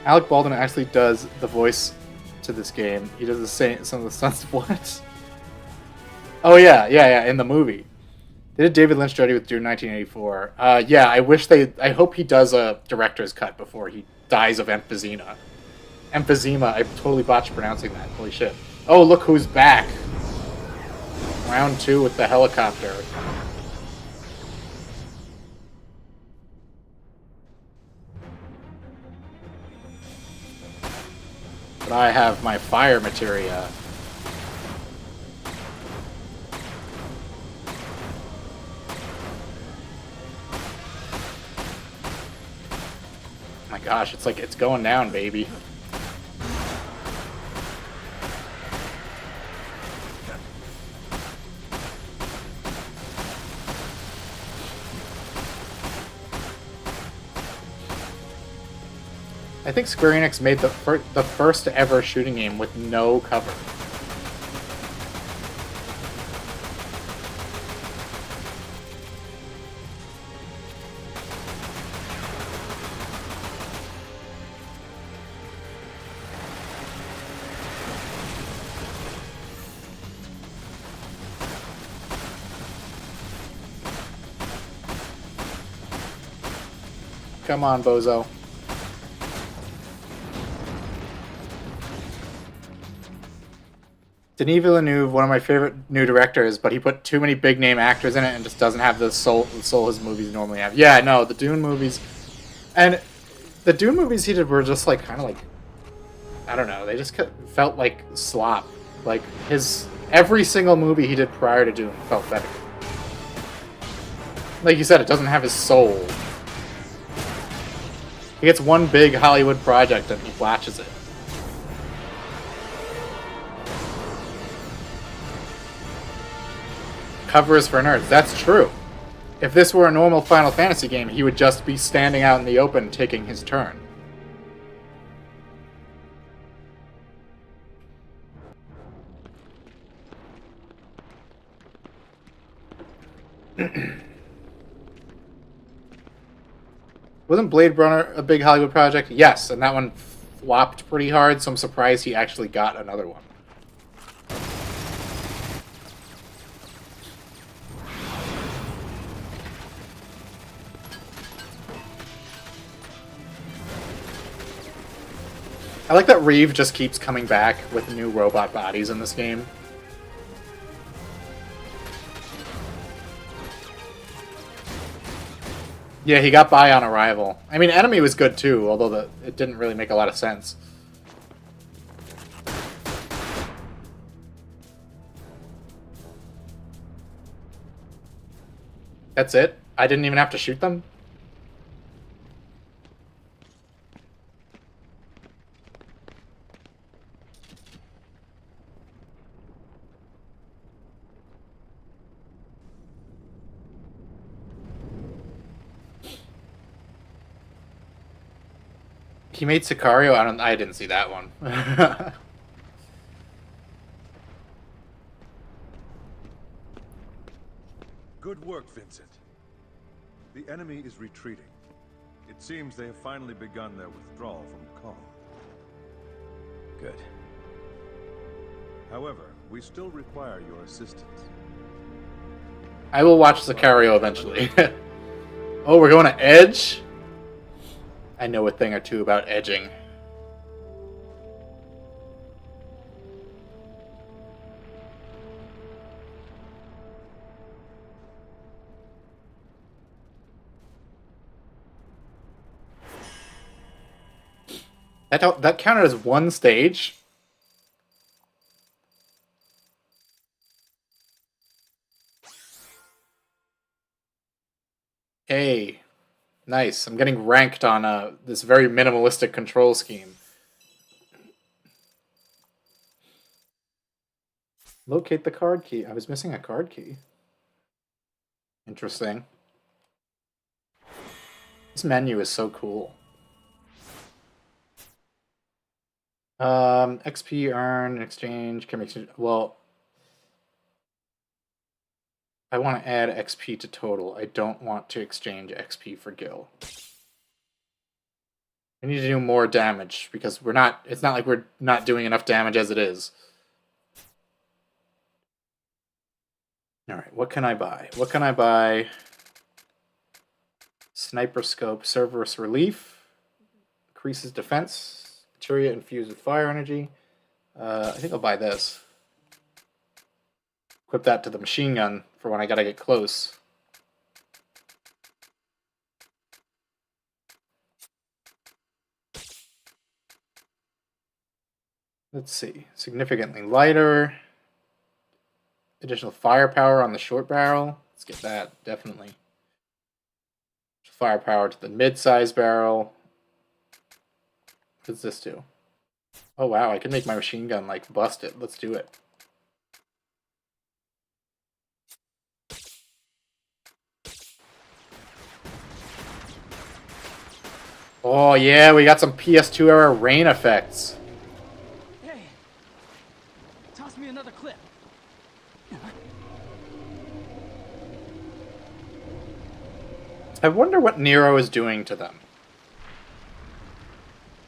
Alec Baldwin actually does the voice to this game. He does some of the stunts. What? Oh yeah, in the movie. They did David Lynch Jody with Dune 1984. Yeah, I hope he does a director's cut before he dies of emphysema. Emphysema, I totally botched pronouncing that. Holy shit. Oh, look who's back. Round 2 with the helicopter. But I have my fire materia. Oh my gosh, it's like it's going down, baby. I think Square Enix made the first ever shooting game with no cover. Come on, bozo. Denis Villeneuve, one of my favorite new directors, but he put too many big name actors in it and just doesn't have the soul his movies normally have. Yeah, no, the Dune movies, and the Dune movies he did were just like kind of like, I don't know, they just felt like slop. Like every single movie he did prior to Dune felt better. Like you said, it doesn't have his soul. He gets one big Hollywood project and he flashes it. Cover is for nerds. That's true. If this were a normal Final Fantasy game, he would just be standing out in the open taking his turn. Wasn't Blade Runner a big Hollywood project? Yes, and that one flopped pretty hard, so I'm surprised he actually got another one. I like that Reeve just keeps coming back with new robot bodies in this game. Yeah, he got by on Arrival. I mean, Enemy was good too, although it didn't really make a lot of sense. That's it? I didn't even have to shoot them? He made Sicario? I didn't see that one. Good work, Vincent. The enemy is retreating. It seems they have finally begun their withdrawal from Kong. Good. However, we still require your assistance. I will watch Sicario eventually. Oh, we're going to Edge? I know a thing or two about edging. That counted as one stage? Hey, nice. I'm getting ranked on this very minimalistic control scheme. Locate the card key. I was missing a card key. Interesting. This menu is so cool. XP earn, exchange, can exchange. Well, I want to add XP to total. I don't want to exchange XP for Gil. I need to do more damage because we're not. It's not like we're not doing enough damage as it is. All right, what can I buy? What can I buy? Sniper scope, Cerberus relief, increases defense, materia infused with fire energy. I think I'll buy this. Equip that to the machine gun for when I gotta get close. Let's see. Significantly lighter. Additional firepower on the short barrel. Let's get that, definitely. Firepower to the mid-size barrel. What does this do? Oh wow, I can make my machine gun like bust it. Let's do it. Oh yeah, we got some PS2 era rain effects. Hey, toss me another clip. I wonder what Nero is doing to them.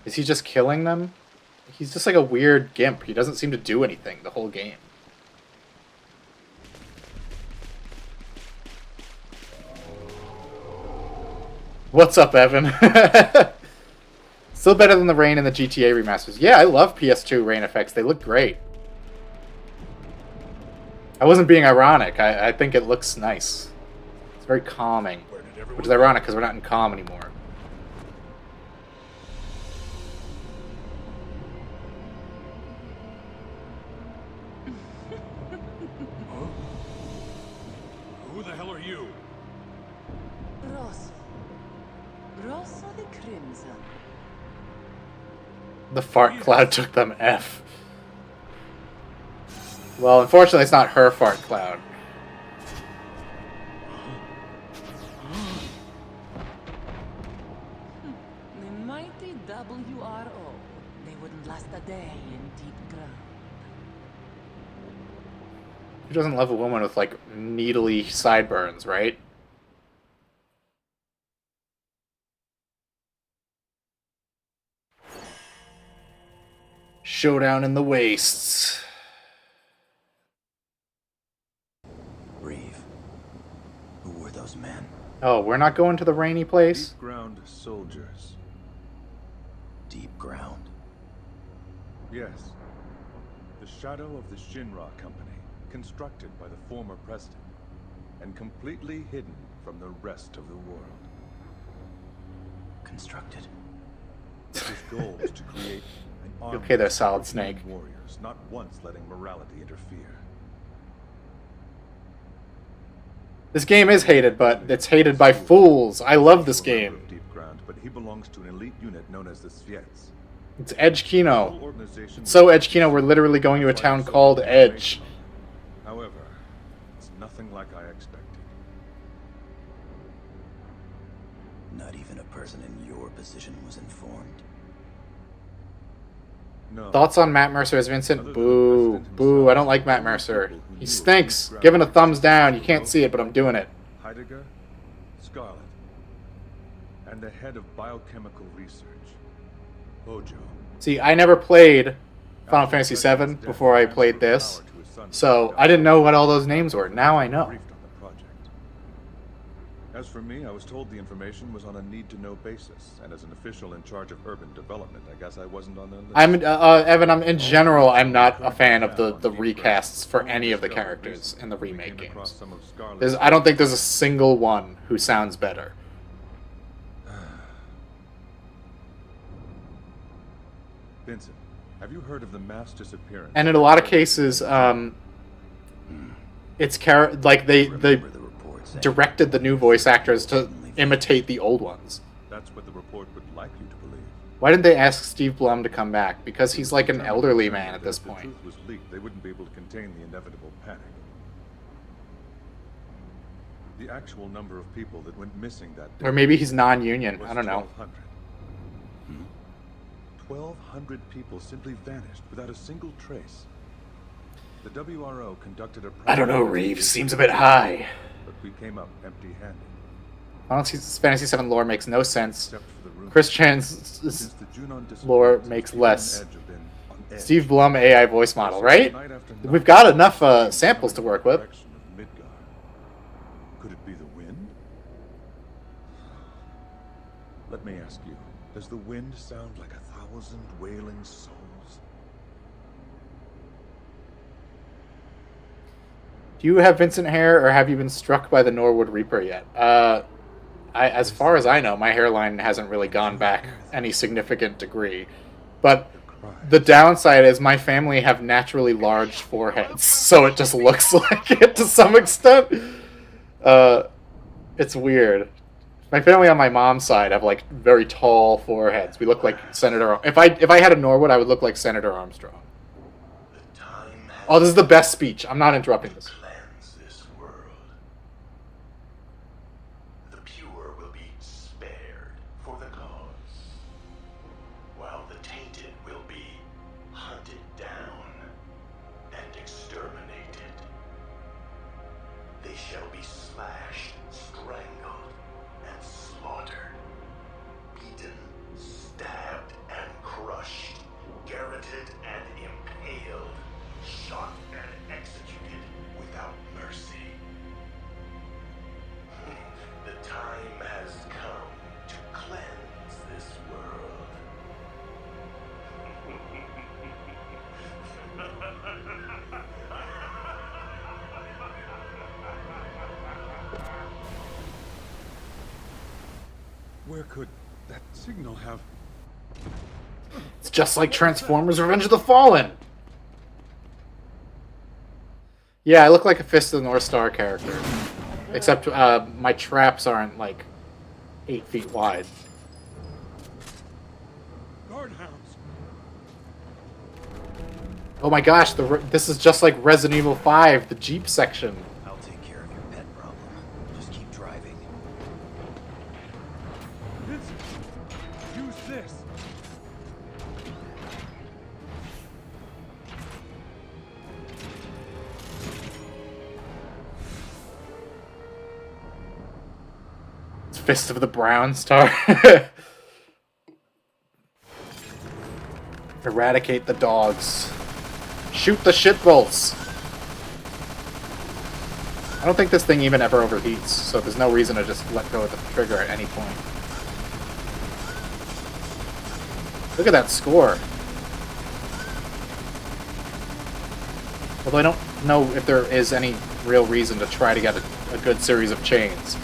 Is he just killing them? He's just like a weird gimp. He doesn't seem to do anything the whole game. What's up, Evan? Still better than the rain in the GTA remasters. Yeah, I love PS2 rain effects. They look great. I wasn't being ironic. I think it looks nice. It's very calming. Which is ironic because we're not in calm anymore. Huh? Who the hell are you? Rosso. Rosso the Crimson. The fart cloud took them F. Well, unfortunately, it's not her fart cloud. The mighty WRO. They wouldn't last a day in deep ground. Who doesn't love a woman with, like, needly sideburns, right? Showdown in the wastes. Reeve. Who were those men? Oh, we're not going to the rainy place? Deep ground soldiers. Deep ground. Yes. The shadow of the Shinra Company, constructed by the former president, and completely hidden from the rest of the world. Constructed. Its goal is to create an army Okay there, of Solid superhuman Snake. warriors, not once letting morality interfere. This game is hated, but it's hated by fools. I love this game. Deep ground, but he belongs to an elite unit known as the Sviets. It's Edge Kino. Whole organization So Edge Kino, we're literally going to a town called Edge. However, it's nothing like I expected. Not even a person in your position was informed. No. Thoughts on Matt Mercer as Vincent? Boo. Boo, I don't like Matt Mercer. He stinks. Giving a thumbs down. You can't see it, but I'm doing it. Heidegger, Scarlet, and the head of biochemical research, Hojo. See, I never played Final Fantasy VII before I played this, so I didn't know what all those names were. Now I know. Briefed on the project. As for me, I was told the information was on a need-to-know basis, and as an official in charge of urban development, I guess I wasn't on the list. Evan, in general, I'm not a fan of the recasts for any of the characters in the remake games. I don't think there's a single one who sounds better. Vincent, have you heard of the mass disappearance? And in a lot of cases, it's like they directed the new voice actors to imitate the old ones. That's what the report would like you to believe. Why didn't they ask Steve Blum to come back? Because he's like an elderly man at this point. If the truth was leaked, they wouldn't be able to contain the inevitable panic. The actual number of people that went missing that day, Or maybe he's non-union. I don't know. 1,200 people simply vanished without a single trace. The WRO conducted a... I don't know, Reeves. Seems a bit high. But we came up empty-handed. Fantasy VII lore makes no sense. Except for the rumor. Chris Chan's lore makes less. Steve Blum AI voice model, right? We've got enough samples to work with. Could it be the wind? Let me ask you, does the wind sound like 1,000 wailing souls? Do you have Vincent hair, or have you been struck by the Norwood Reaper yet? As far as I know, my hairline hasn't really gone back any significant degree. But the downside is my family have naturally large foreheads, so it just looks like it to some extent. It's weird. My family on my mom's side have like very tall foreheads. We look like Senator. If I had a Norwood, I would look like Senator Armstrong. Oh, this is the best speech. I'm not interrupting this. Where could that signal have... It's just like Transformers Revenge of the Fallen. Yeah, I look like a Fist of the North Star character. Except my traps aren't like 8 feet wide. Guardhounds. Oh my gosh, this is just like Resident Evil 5, the Jeep section. I'll take care of your pet problem. Just keep driving. Vincent, use this. It's Fist of the Brown Star. Eradicate the dogs. Shoot the shitballs. I don't think this thing even ever overheats, so there's no reason to just let go of the trigger at any point. Look at that score. Although I don't know if there is any real reason to try to get a good series of chains.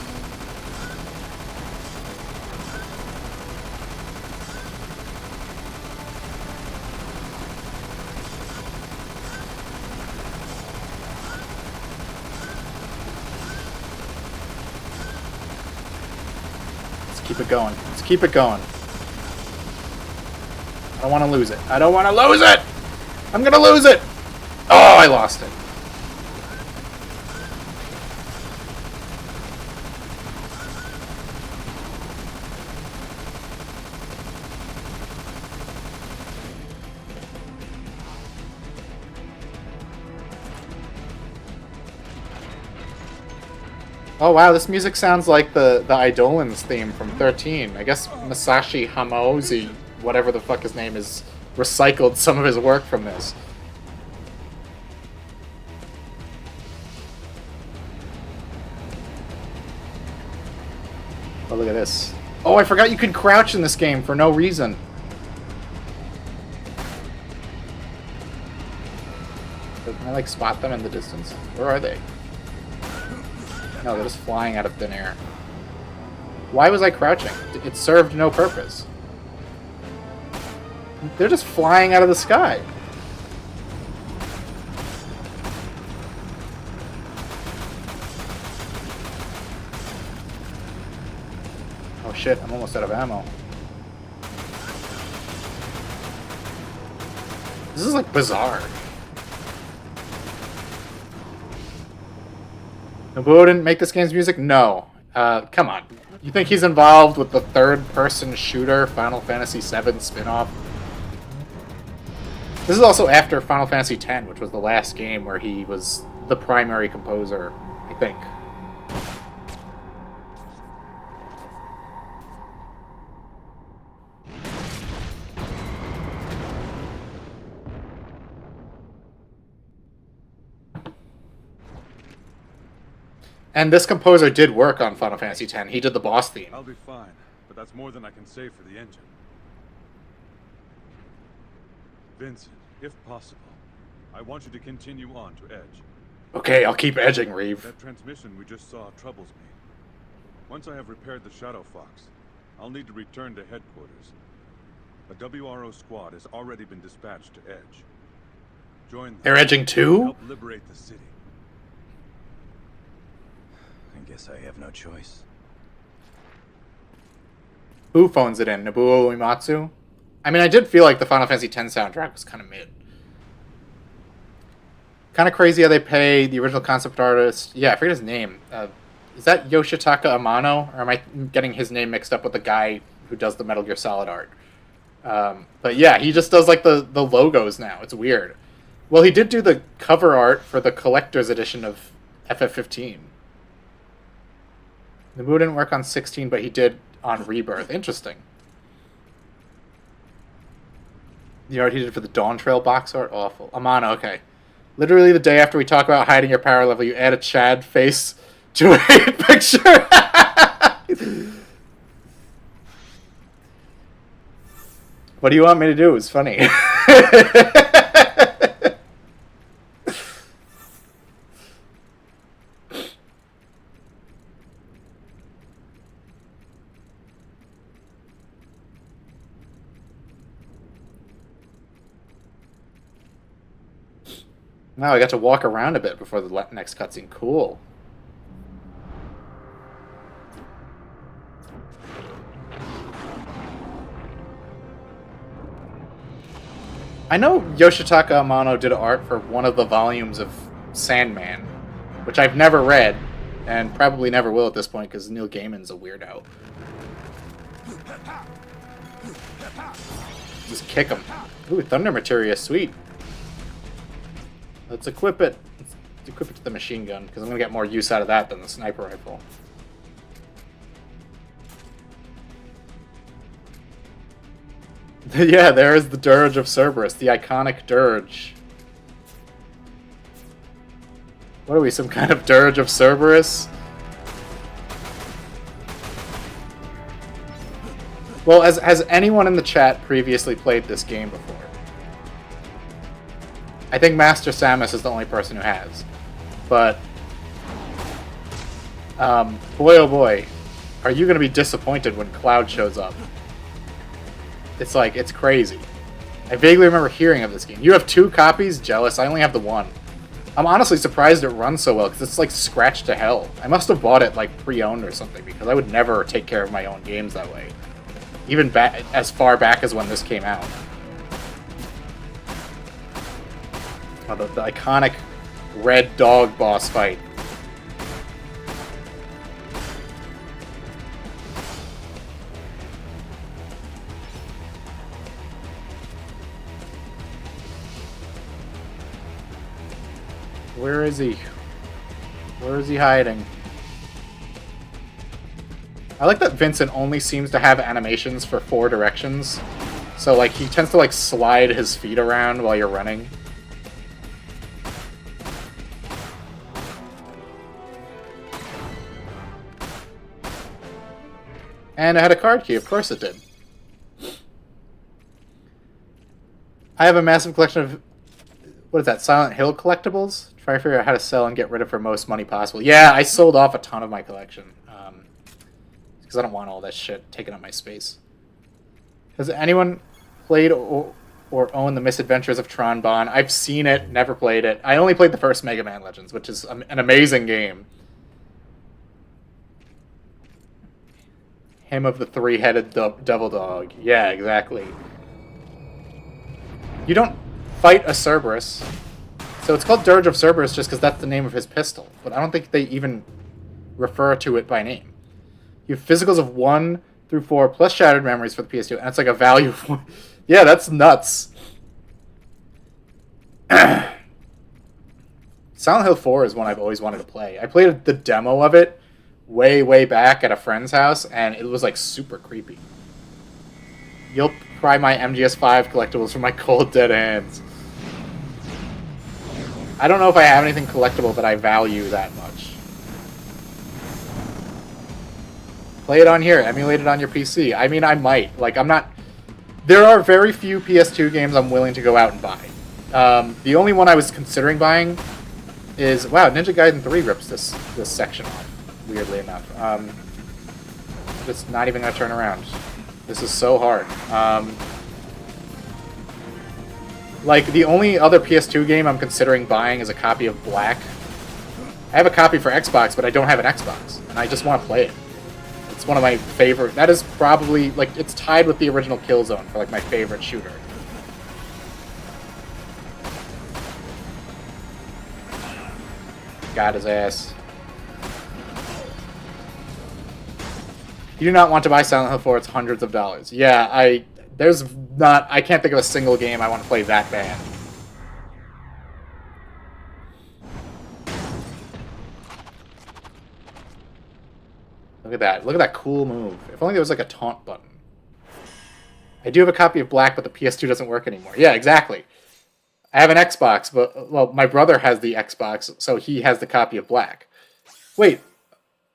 Keep it going. Let's keep it going. I don't want to lose it. I don't want to lose it! I'm gonna lose it! Oh, I lost it. Oh wow, this music sounds like the Eidolons theme from 13. I guess Masashi Hamauzi, whatever the fuck his name is, recycled some of his work from this. at this. Oh, I forgot you could crouch in this game for no reason. Can I, like, spot them in the distance? Where are they? No, they're just flying out of thin air. Why was I crouching? It served no purpose. They're just flying out of the sky. Oh shit, I'm almost out of ammo. This is like bizarre. Nobuo didn't make this game's music? No. Come on. You think he's involved with the third-person shooter Final Fantasy VII spin-off? This is also after Final Fantasy X, which was the last game where he was the primary composer, I think. And this composer did work on Final Fantasy X. He did the boss theme. I'll be fine, but that's more than I can say for the engine. Vincent, if possible, I want you to continue on to Edge. Okay, I'll keep edging, Reeve. That transmission we just saw troubles me. Once I have repaired the Shadow Fox, I'll need to return to headquarters. A WRO squad has already been dispatched to Edge. Join them. They're edging too? Help liberate the city. I guess I have no choice. Who phones it in? Nobuo Uematsu? I mean, I did feel like the Final Fantasy X soundtrack was kind of mid. Kind of crazy how they pay the original concept artist. Yeah, I forget his name. Is that Yoshitaka Amano? Or am I getting his name mixed up with the guy who does the Metal Gear Solid art? But yeah, he just does like the logos now. It's weird. Well, he did do the cover art for the collector's edition of FF15. Nobuo didn't work on 16, but he did on Rebirth. Interesting. The art he did for the Dawn Trail box art? Awful. Amano, okay. Literally the day after we talk about hiding your power level, you add a Chad face to a picture. What do you want me to do? It's funny. Wow, I got to walk around a bit before the next cutscene. Cool. I know Yoshitaka Amano did art for one of the volumes of Sandman, which I've never read, and probably never will at this point because Neil Gaiman's a weirdo. Just kick him. Ooh, Thunder Materia, sweet. Let's equip it. Let's equip it to the machine gun, because I'm going to get more use out of that than the sniper rifle. Yeah, there is the Dirge of Cerberus, the iconic Dirge. What are we, some kind of Dirge of Cerberus? Well, has anyone in the chat previously played this game before? I think Master Samus is the only person who has. But, boy oh boy, are you going to be disappointed when Cloud shows up. It's like, it's crazy. I vaguely remember hearing of this game. You have 2 copies? Jealous. I only have the 1. I'm honestly surprised it runs so well, because it's like scratched to hell. I must have bought it like pre-owned or something, because I would never take care of my own games that way. Even as far back as when this came out. Oh, the iconic red dog boss fight. Where is he? Where is he hiding? I like that Vincent only seems to have animations for 4 directions. So, like, he tends to, like, slide his feet around while you're running. And I had a card key. Of course it did. I have a massive collection of, what is that, Silent Hill collectibles? Try to figure out how to sell and get rid of for most money possible. Yeah, I sold off a ton of my collection. Because I don't want all that shit taking up my space. Has anyone played or owned the Misadventures of Tron Bonne? I've seen it, never played it. I only played the first Mega Man Legends, which is an amazing game. Him of the three-headed devil dog. Yeah, exactly. You don't fight a Cerberus. So it's called Dirge of Cerberus just because that's the name of his pistol. But I don't think they even refer to it by name. You have physicals of 1 through 4 plus shattered memories for the PS2. And it's like a value of 1. Yeah, that's nuts. Silent Hill 4 is one I've always wanted to play. I played the demo of it way back at a friend's house, and it was like super creepy. You'll pry my MGS5 collectibles from my cold dead hands. I don't know if I have anything collectible that I value that much. Play it on here, emulate it on your PC. I mean, I might. Like, I'm not... There are very few PS2 games I'm willing to go out and buy. The only one I was considering buying is... Wow, Ninja Gaiden 3 rips this section off, weirdly enough. Just not even going to turn around. This is so hard. Like, the only other PS2 game I'm considering buying is a copy of Black. I have a copy for Xbox, but I don't have an Xbox, and I just want to play it. It's one of my favorite... That is probably... Like, it's tied with the original Killzone for, like, my favorite shooter. Got his ass. You do not want to buy Silent Hill 4. It's hundreds of dollars. Yeah, I can't think of a single game I want to play that bad. Look at that. Look at that cool move. If only there was like a taunt button. I do have a copy of Black, but the PS2 doesn't work anymore. Yeah, exactly. I have an Xbox, but, well, my brother has the Xbox, so he has the copy of Black. Wait,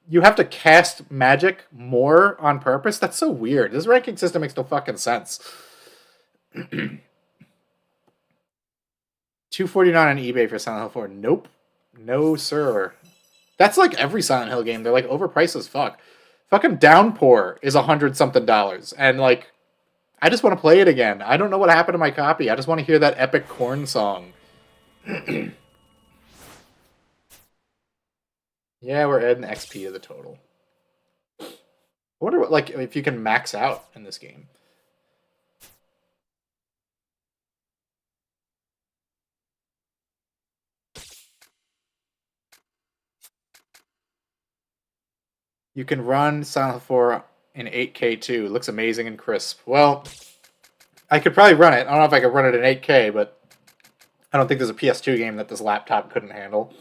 you have to cast magic more on purpose? That's so weird. This ranking system makes no fucking sense. $249 on eBay for Silent Hill 4. Nope. No, sir. That's like every Silent Hill game. They're like overpriced as fuck. Fucking Downpour is $100-something. And like, I just want to play it again. I don't know what happened to my copy. I just want to hear that epic corn song. Yeah, we're adding XP to the total. I wonder what, like, if you can max out in this game. You can run Silent Hill 4 in 8K too. It looks amazing and crisp. Well, I could probably run it. I don't know if I could run it in 8K, but I don't think there's a PS2 game that this laptop couldn't handle.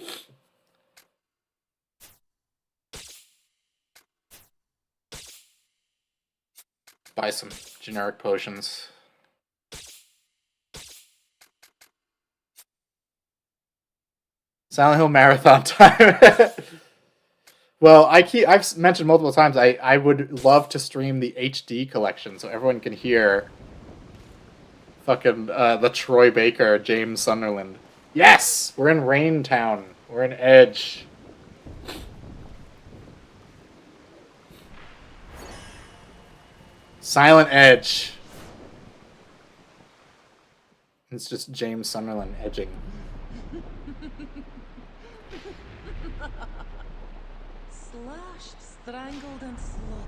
Buy some generic potions. Silent Hill marathon time. Well, I've mentioned multiple times I would love to stream the HD collection so everyone can hear fucking the Troy Baker, James Sunderland. Yes! We're in Rain Town. We're in Edge. Silent Edge. It's just James Sunderland edging. Slashed, strangled, and slaughtered,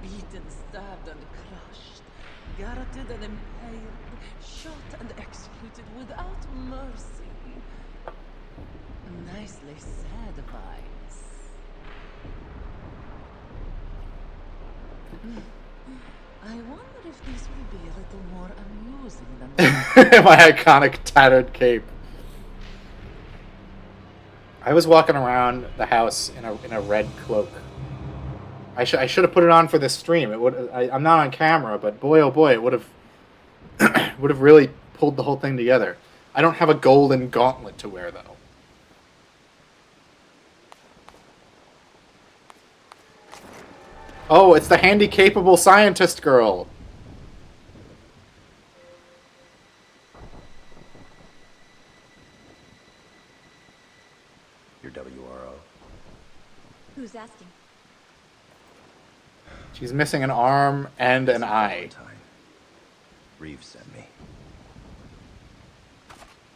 beaten, stabbed, and crushed, garroted and impaled, shot and executed without mercy. Nicely said, Vice. I wonder if this will be a little more amusing than my iconic tattered cape. I was walking around the house in a red cloak. I should have put it on for this stream. It would. I'm not on camera, but boy oh boy, it would have really pulled the whole thing together. I don't have a golden gauntlet to wear though. Oh, it's the handy-capable scientist girl. Your WRO. Who's asking? She's missing an arm and an eye. Reeves sent me.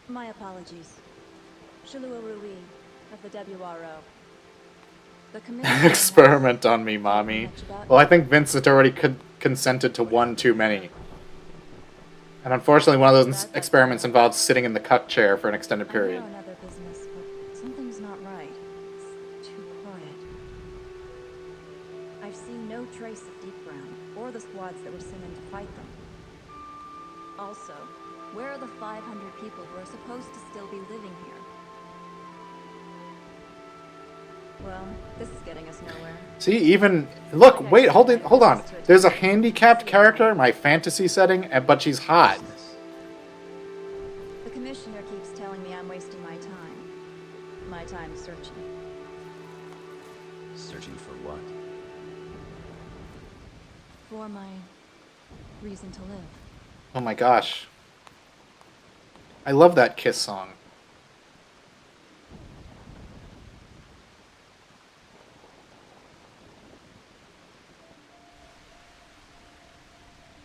My apologies. Shalua Rui of the WRO. The commission Experiment on me, mommy. Well, I think Vincent already consented to one too many. And unfortunately, one of those experiments involves sitting in the cut chair for an extended period. I know another business, but something's not right. It's too quiet. I've seen no trace of Deep Ground, or the squads that were sent in to fight them. Also, where are the 500 people who are supposed to still be living here? Well, this is getting us nowhere. See, even... Look, wait, hold on. There's a handicapped character in my fantasy setting, but she's hot. The commissioner keeps telling me I'm wasting my time. My time searching. Searching for what? For my reason to live. Oh my gosh. I love that Kiss song.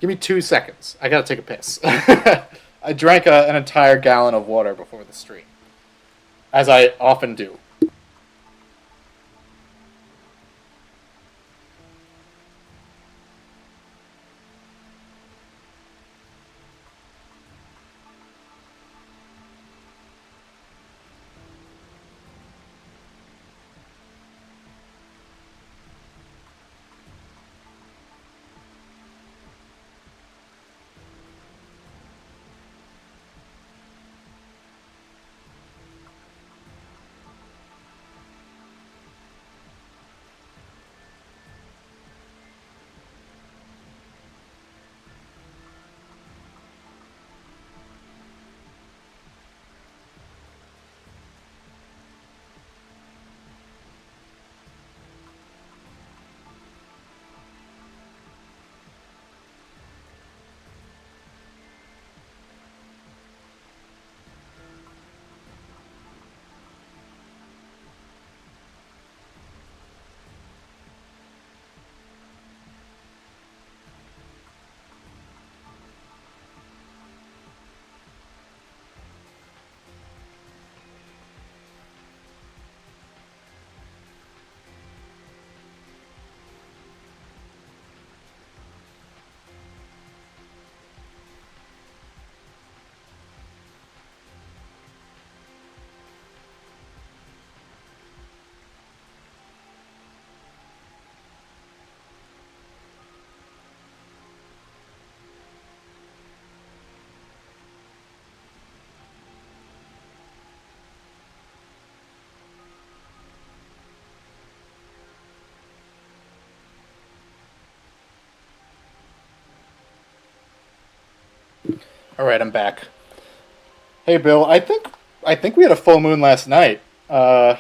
Give me 2 seconds. I gotta take a piss. I drank an entire gallon of water before the stream. As I often do. Alright, I'm back. Hey Bill, I think we had a full moon last night. Not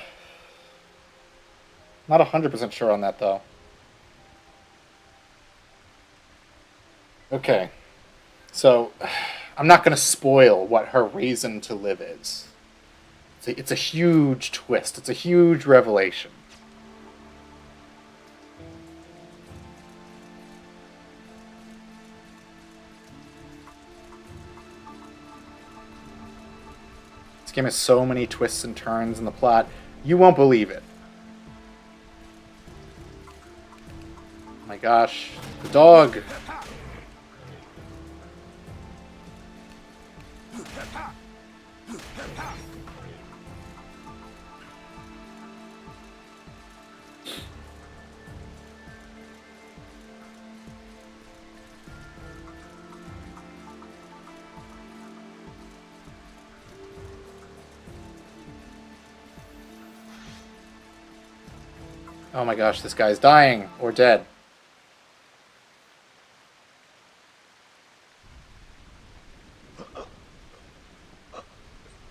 100% sure on that though. Okay. So, I'm not going to spoil what her reason to live is. It's a huge twist. It's a huge revelation. This game has so many twists and turns in the plot. You won't believe it. Oh my gosh. The dog. Oh my gosh, this guy's dying or dead.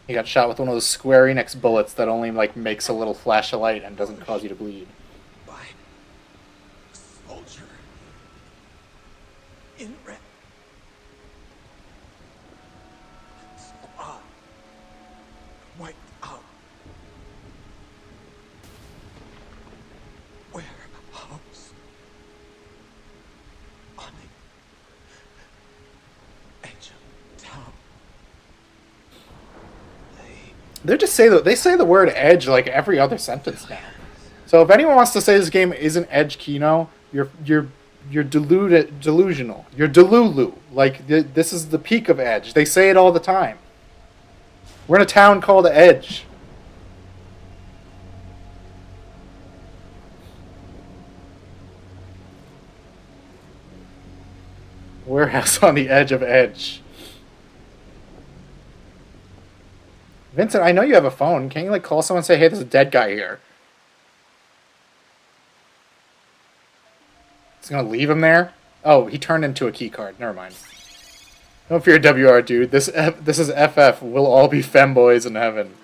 He got shot with one of those Square Enix bullets that only like makes a little flash of light and doesn't cause you to bleed. By They say the word edge like every other sentence now. So if anyone wants to say this game isn't Edge Kino, you're delusional. You're delulu. Like this is the peak of Edge. They say it all the time. We're in a town called Edge. Warehouse on the edge of Edge. Vincent, I know you have a phone. Can you like call someone and say, hey, there's a dead guy here? It's gonna leave him there? Oh, he turned into a key card. Never mind. Don't fear, WR dude. This is FF. We'll all be femboys in heaven.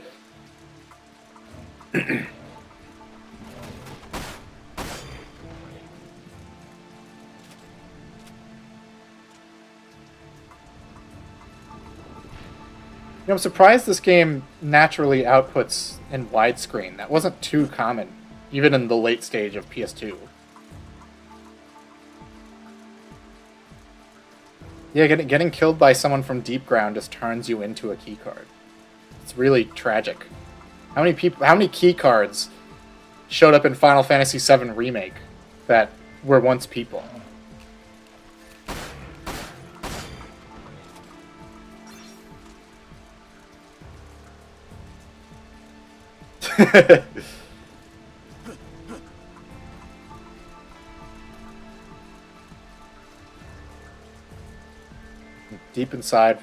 I'm surprised this game naturally outputs in widescreen. That wasn't too common, even in the late stage of PS2. Yeah, getting killed by someone from deep ground just turns you into a keycard. It's really tragic. How many key cards showed up in Final Fantasy VII Remake that were once people? Deep inside,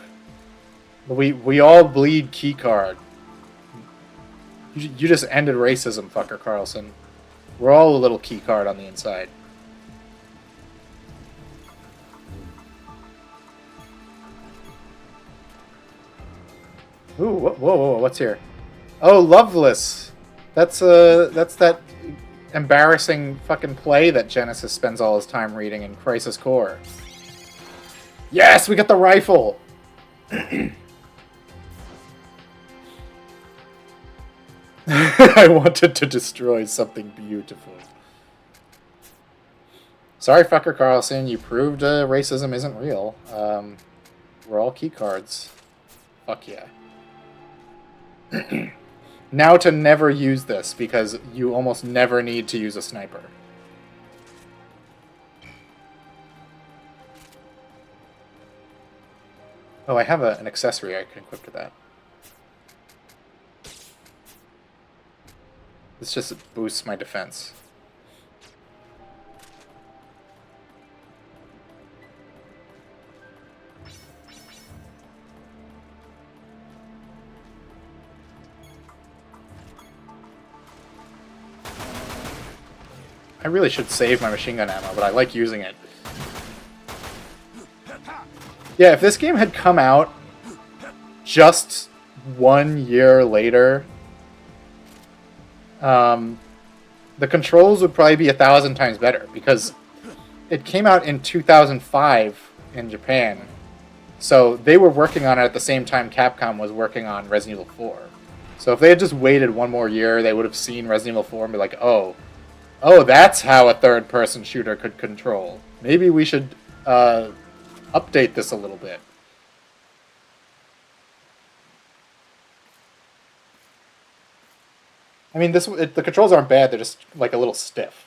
we all bleed keycard. You just ended racism, fucker Carlson. We're all a little keycard on the inside. Ooh, whoa, what's here? Oh, Loveless. That's that embarrassing fucking play that Genesis spends all his time reading in Crisis Core. Yes, we got the rifle. I wanted to destroy something beautiful. Sorry, fucker Carlson. You proved racism isn't real. We're all keycards. Fuck yeah. Now to never use this, because you almost never need to use a sniper. Oh, I have an accessory I can equip to that. This just boosts my defense. I really should save my machine gun ammo, but I like using it. Yeah, if this game had come out just 1 year later, the controls would probably be 1,000 times better, because it came out in 2005 in Japan. So they were working on it at the same time Capcom was working on Resident Evil 4. So if they had just waited 1 more year, they would have seen Resident Evil 4 and be like, oh, that's how a third-person shooter could control. Maybe we should update this a little bit. I mean, the controls aren't bad, they're just like a little stiff.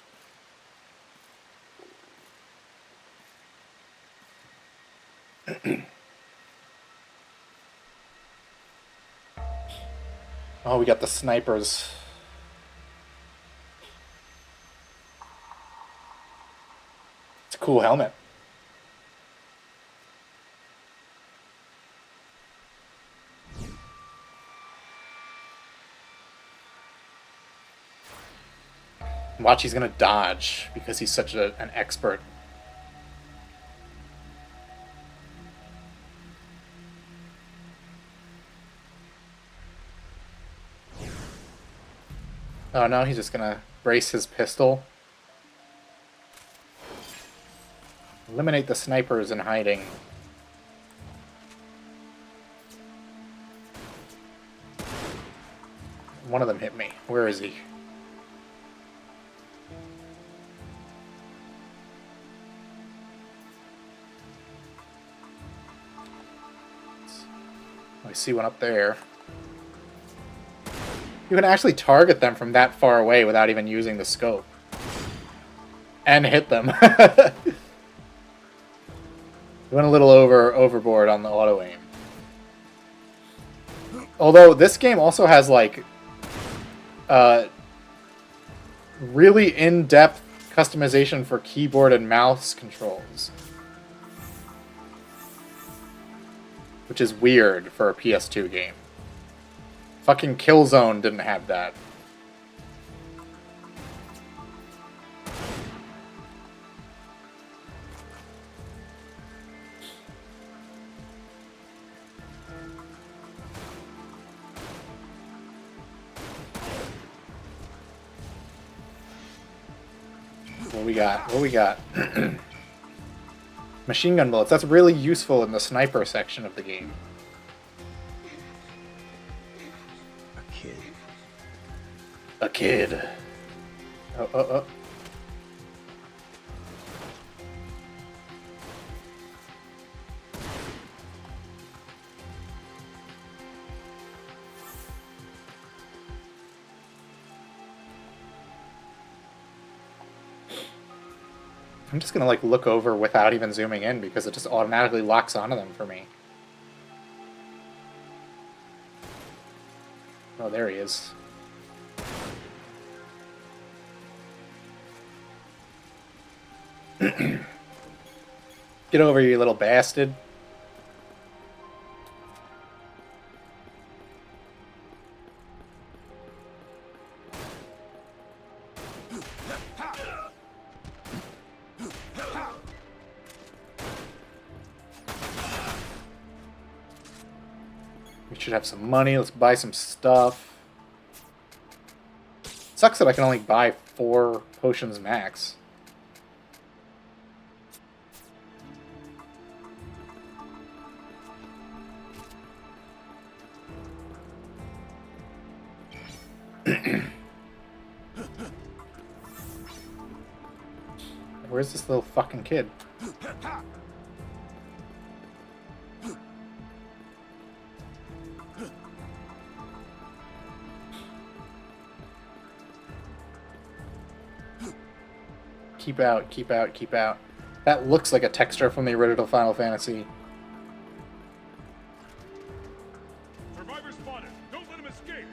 Oh, we got the snipers. It's a cool helmet. Watch, he's gonna dodge because he's such an expert. Oh no, he's just gonna brace his pistol. Eliminate the snipers in hiding. One of them hit me. Where is he? I see one up there. You can actually target them from that far away without even using the scope. And hit them. Went a little overboard on the auto aim. Although this game also has like really in-depth customization for keyboard and mouse controls, which is weird for a PS2 game. Fucking Killzone didn't have that. What we got? What we got? Machine gun bullets. That's really useful in the sniper section of the game. A kid. A kid. Oh. I'm just gonna like look over without even zooming in because it just automatically locks onto them for me. Oh, there he is. Get over, you little bastard. We should have some money. Let's buy some stuff. Sucks that I can only buy 4 potions max. Where's this little fucking kid? Keep out, keep out, keep out. That looks like a texture from the original Final Fantasy. Survivor spotted. Don't let him escape.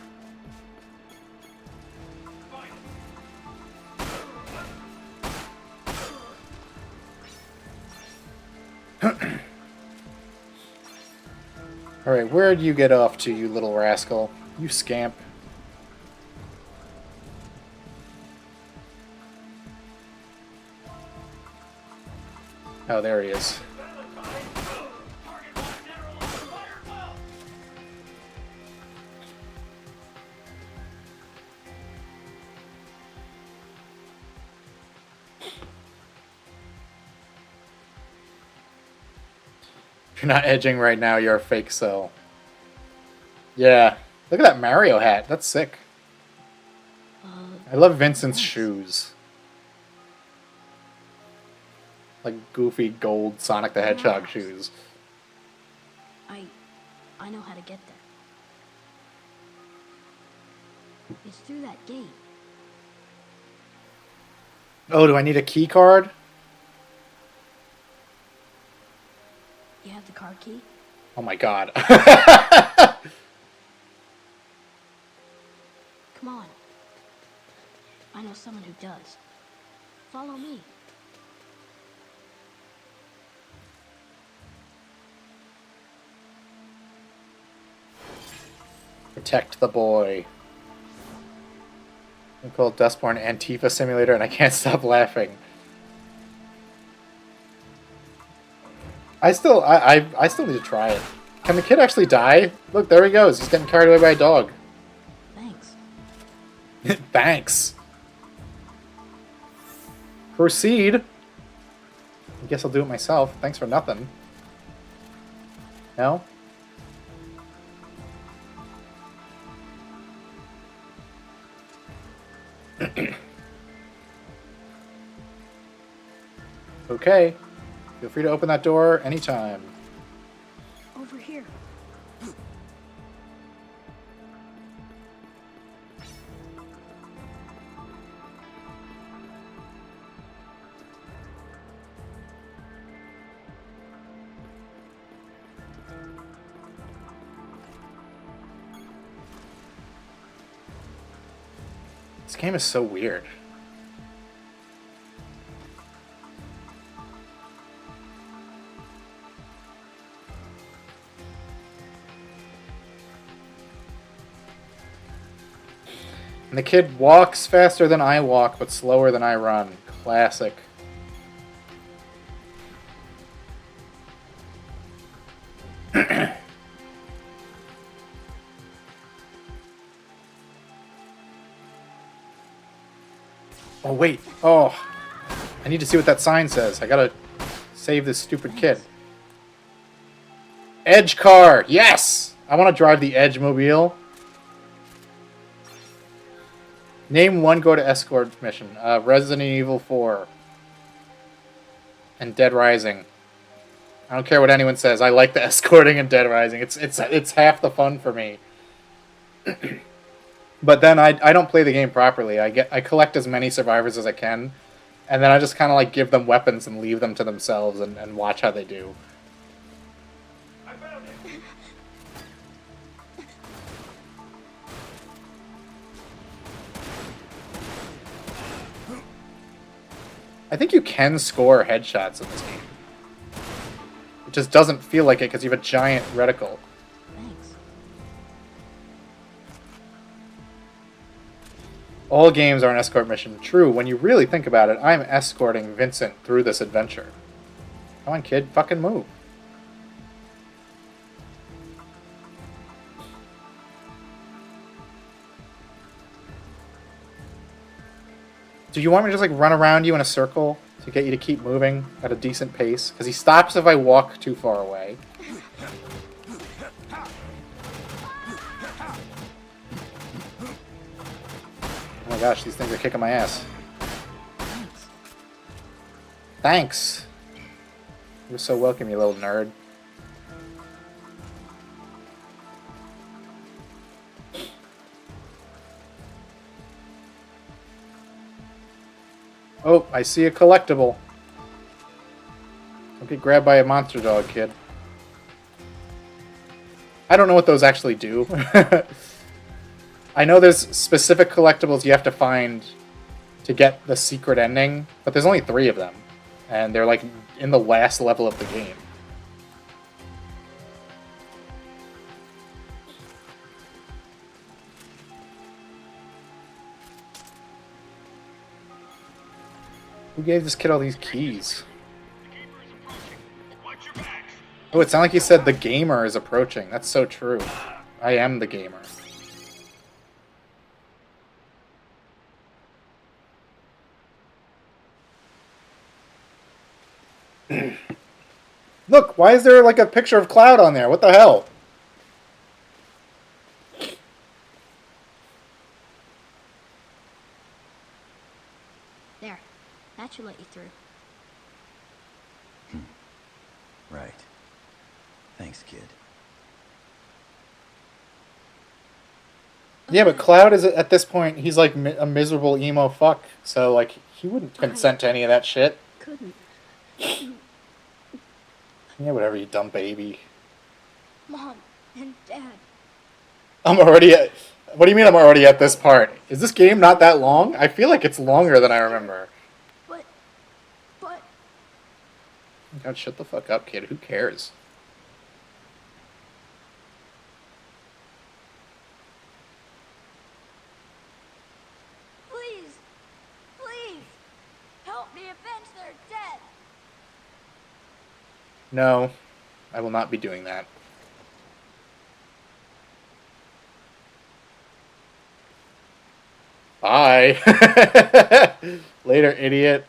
Alright, where'd you get off to, you little rascal? You scamp. Oh, there he is. If you're not edging right now, you're a fake cell. Yeah. Look at that Mario hat. That's sick. I love Vincent's shoes. Like goofy gold Sonic the Hedgehog shoes. I know how to get there. It's through that gate. Oh, do I need a key card? You have the car key? Oh my god. Come on. I know someone who does. Follow me. Protect the boy. I call it Dustborn Antifa Simulator and I can't stop laughing. I still need to try it. Can the kid actually die? Look, there he goes. He's getting carried away by a dog. Thanks. Thanks. Proceed. I guess I'll do it myself. Thanks for nothing. No? Okay. Feel free to open that door anytime. Over here. This game is so weird. And the kid walks faster than I walk, but slower than I run. Classic. Oh, wait. Oh. I need to see what that sign says. I gotta save this stupid kid. Edge car! Yes! I want to drive the Edge mobile. Name one go to escort mission. Resident Evil 4. And Dead Rising. I don't care what anyone says. I like the escorting in Dead Rising. It's half the fun for me. But then I don't play the game properly. I collect as many survivors as I can, and then I just kind of like give them weapons and leave them to themselves and watch how they do. I think you can score headshots in this game. It just doesn't feel like it because you have a giant reticle. Thanks. All games are an escort mission. True, when you really think about it, I'm escorting Vincent through this adventure. Come on, kid, fucking move. Do you want me to just like run around you in a circle to get you to keep moving at a decent pace? Because he stops if I walk too far away. Oh my gosh, these things are kicking my ass. Thanks. You're so welcome, you little nerd. Oh, I see a collectible. Don't get grabbed by a monster dog, kid. I don't know what those actually do. I know there's specific collectibles you have to find to get the secret ending, but there's only 3 of them. And they're like in the last level of the game. Who gave this kid all these keys? Oh, it sounded like he said the gamer is approaching. That's so true. I am the gamer. Look, why is there like a picture of Cloud on there? What the hell? There. That should let you through. Right. Thanks, kid. Yeah, but Cloud is at this point, he's like a miserable emo fuck. So like, he wouldn't consent to any of that shit. Couldn't. Yeah, whatever, you dumb baby. Mom and Dad. I'm already at... What do you mean I'm already at this part? Is this game not that long? I feel like it's longer than I remember. But... God, shut the fuck up, kid. Who cares? Please! Please! Help me avenge their death! No, I will not be doing that. Bye. Later, idiot.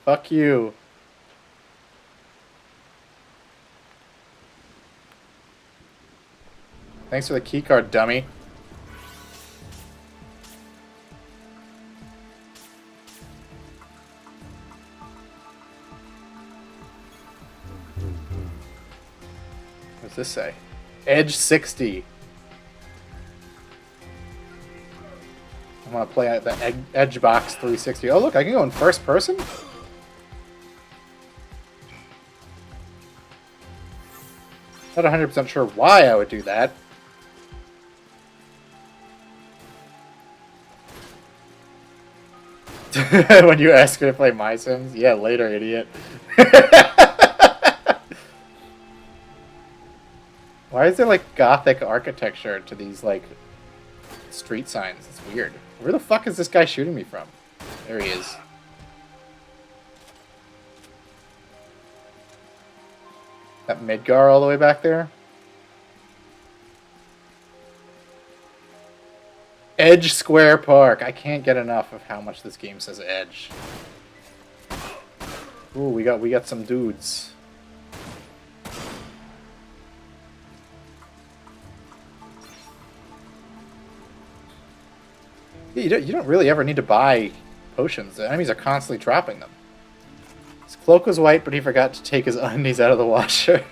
Fuck you. Thanks for the keycard, dummy. What's this say? Edge 60. I want to play at the Edge Box 360. Oh, look, I can go in first person? Not 100% sure why I would do that. When you ask her to play My Sims? Yeah, later, idiot. Why is there like gothic architecture to these like street signs? It's weird. Where the fuck is this guy shooting me from? There he is. That Midgar all the way back there? Edge Square Park. I can't get enough of how much this game says Edge. Ooh, we got some dudes. Yeah, you don't really ever need to buy potions. The enemies are constantly dropping them. His cloak was white, but he forgot to take his undies out of the washer.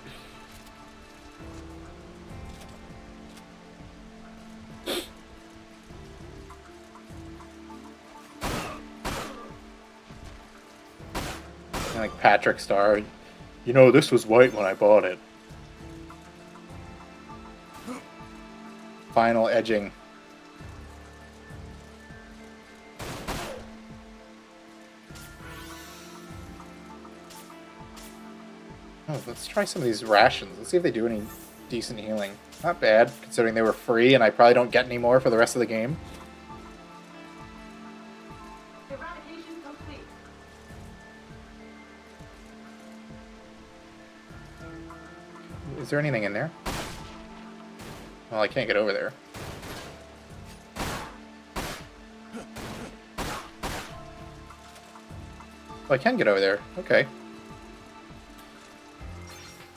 Like Patrick Star. You know, this was white when I bought it. Final edging. Oh, let's try some of these rations. Let's see if they do any decent healing. Not bad, considering they were free and I probably don't get any more for the rest of the game. Eradication complete. Is there anything in there? Well, I can't get over there. Oh, I can get over there. Okay.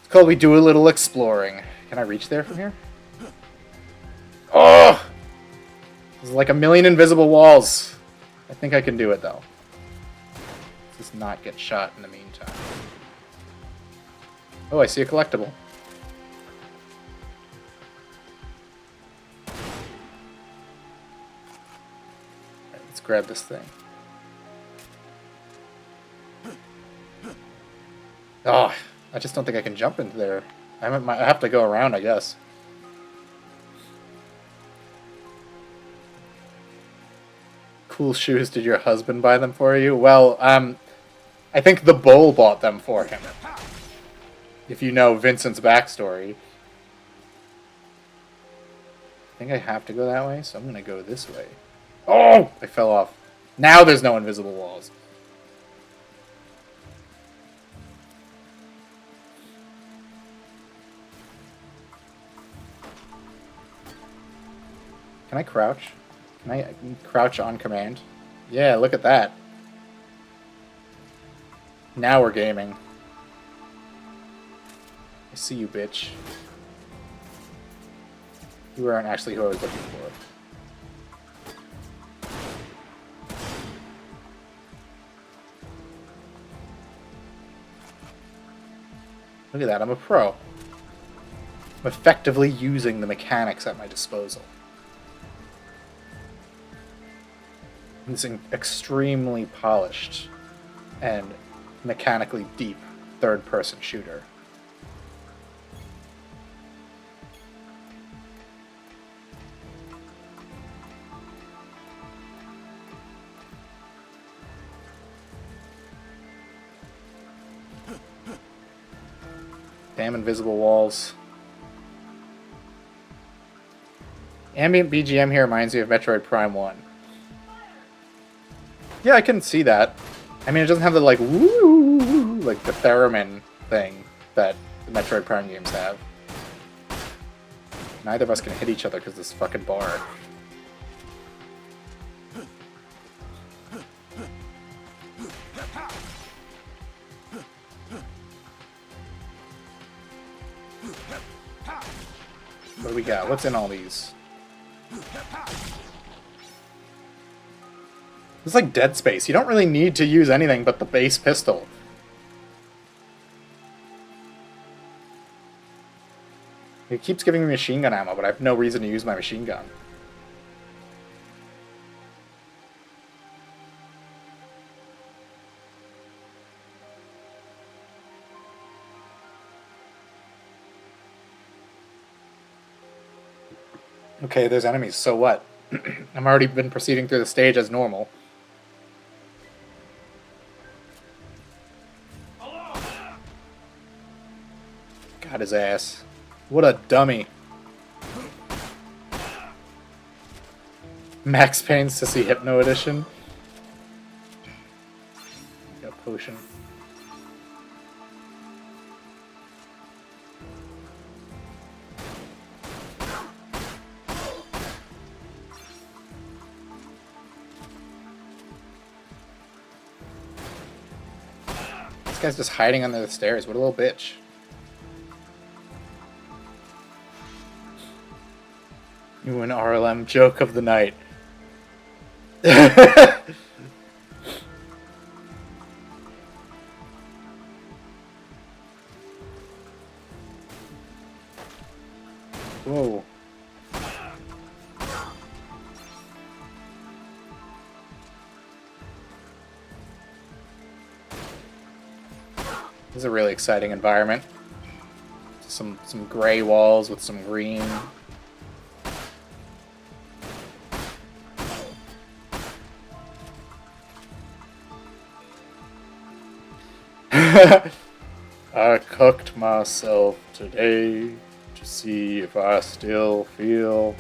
It's called We Do a Little Exploring. Can I reach there from here? Oh! There's like a million invisible walls. I think I can do it, though. Let's just not get shot in the meantime. Oh, I see a collectible. Alright, let's grab this thing. Oh, I just don't think I can jump into there. I have to go around, I guess. Cool shoes. Did your husband buy them for you? Well, I think the bull bought them for him. If you know Vincent's backstory. I think I have to go that way, so I'm going to go this way. Oh! I fell off. Now there's no invisible walls. Can I crouch? Can I crouch on command? Yeah, look at that. Now we're gaming. I see you, bitch. You aren't actually who I was looking for. Look at that, I'm a pro. I'm effectively using the mechanics at my disposal. It's an extremely polished and mechanically deep third-person shooter. Damn invisible walls. Ambient BGM here reminds me of Metroid Prime 1. Yeah, I can see that. I mean, it doesn't have the, like, woo, like the theremin thing that the Metroid Prime games have. Neither of us can hit each other because this fucking bar. What do we got? What's in all these? It's like Dead Space. You don't really need to use anything but the base pistol. It keeps giving me machine gun ammo, but I have no reason to use my machine gun. Okay, there's enemies, so what? I've already been proceeding through the stage as normal. Got his ass. What a dummy. Max Payne Sissy Hypno Edition. Got a potion. This guy's just hiding under the stairs. What a little bitch. You an RLM joke of the night. Whoa. This is a really exciting environment. Some gray walls with some green. I cooked myself today to see if I still feel.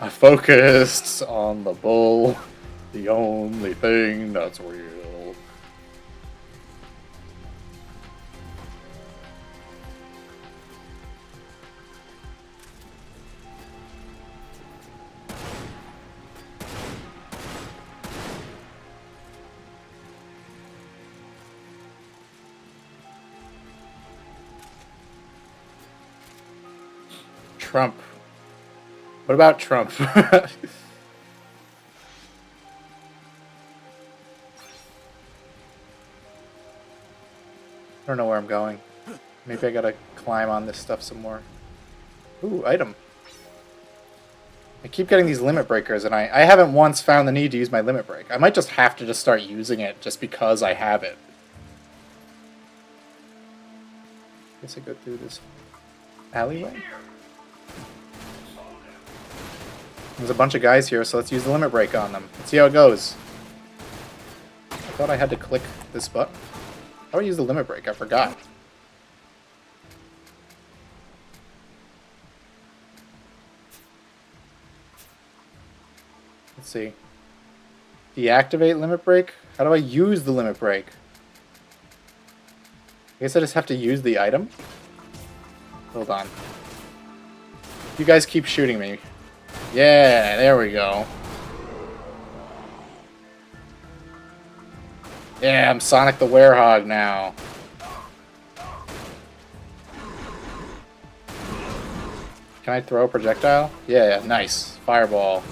I focused on the bull, the only thing that's real. Trump. What about Trump? I don't know where I'm going. Maybe I gotta climb on this stuff some more. Ooh, item. I keep getting these limit breakers, and I haven't once found the need to use my limit break. I might just have to just start using it just because I have it. Guess I go through this alleyway. There's a bunch of guys here, so let's use the limit break on them. Let's see how it goes. I thought I had to click this button. How do I use the limit break? I forgot. Let's see. Deactivate limit break? How do I use the limit break? I guess I just have to use the item? Hold on. You guys keep shooting me. Yeah, there we go. Yeah, I'm Sonic the Werehog now. Can I throw a projectile? Yeah, nice. Fireball.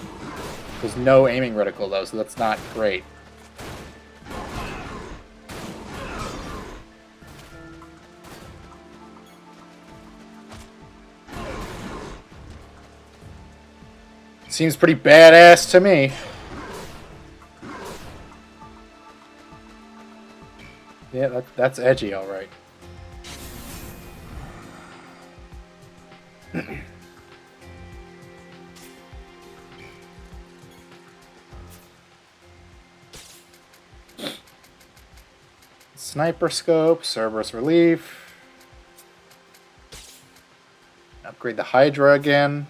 There's no aiming reticle though, so that's not great. Seems pretty badass to me. Yeah, that's edgy, all right. Sniper scope, Cerberus relief. Upgrade the Hydra again.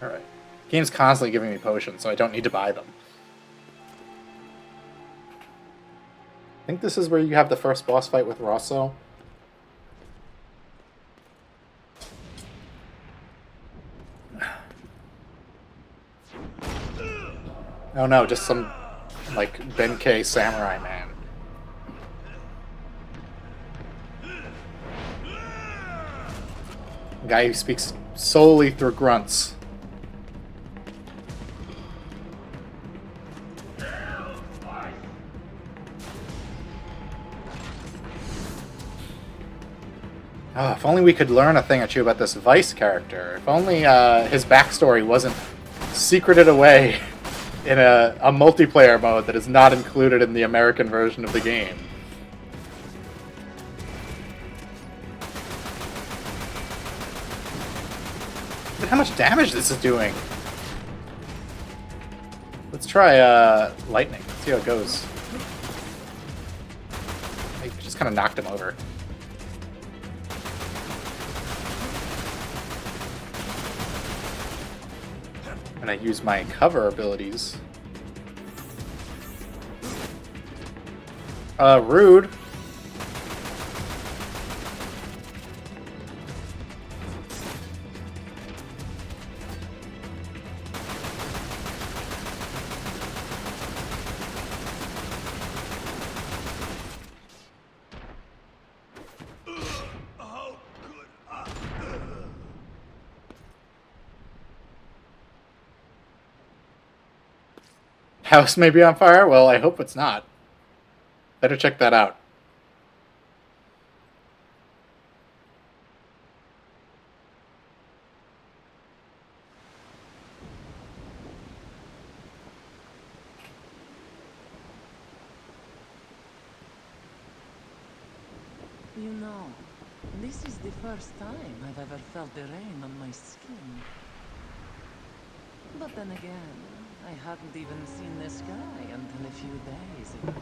Alright. Game's constantly giving me potions, so I don't need to buy them. I think this is where you have the first boss fight with Rosso. Oh no, just some, like, Benkei samurai man. A guy who speaks solely through grunts. Oh, if only we could learn a thing or two about this VII character. If only his backstory wasn't secreted away in a multiplayer mode that is not included in the American version of the game. Look at how much damage this is doing. Let's try lightning. Let's see how it goes. kind of knocked him over. And I use my cover abilities. Rude. House may be on fire? Well, I hope it's not. Better check that out. You know, this is the first time I've ever felt the rain on my skin. But then again, I hadn't even seen the sky until a few days ago.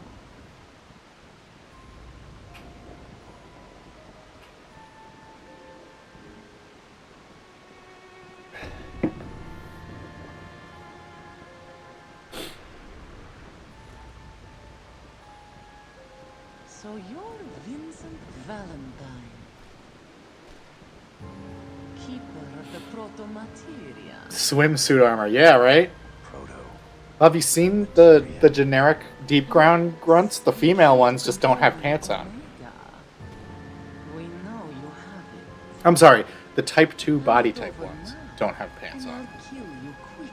So you're Vincent Valentine, keeper of the proto-materia. Swimsuit armor, yeah, right? Proto. Have you seen the generic deep ground grunts? The female ones just don't have pants on. Omega. We know you have it. I'm sorry, the type 2 body type ones don't have pants And on. I'll kill you quickly.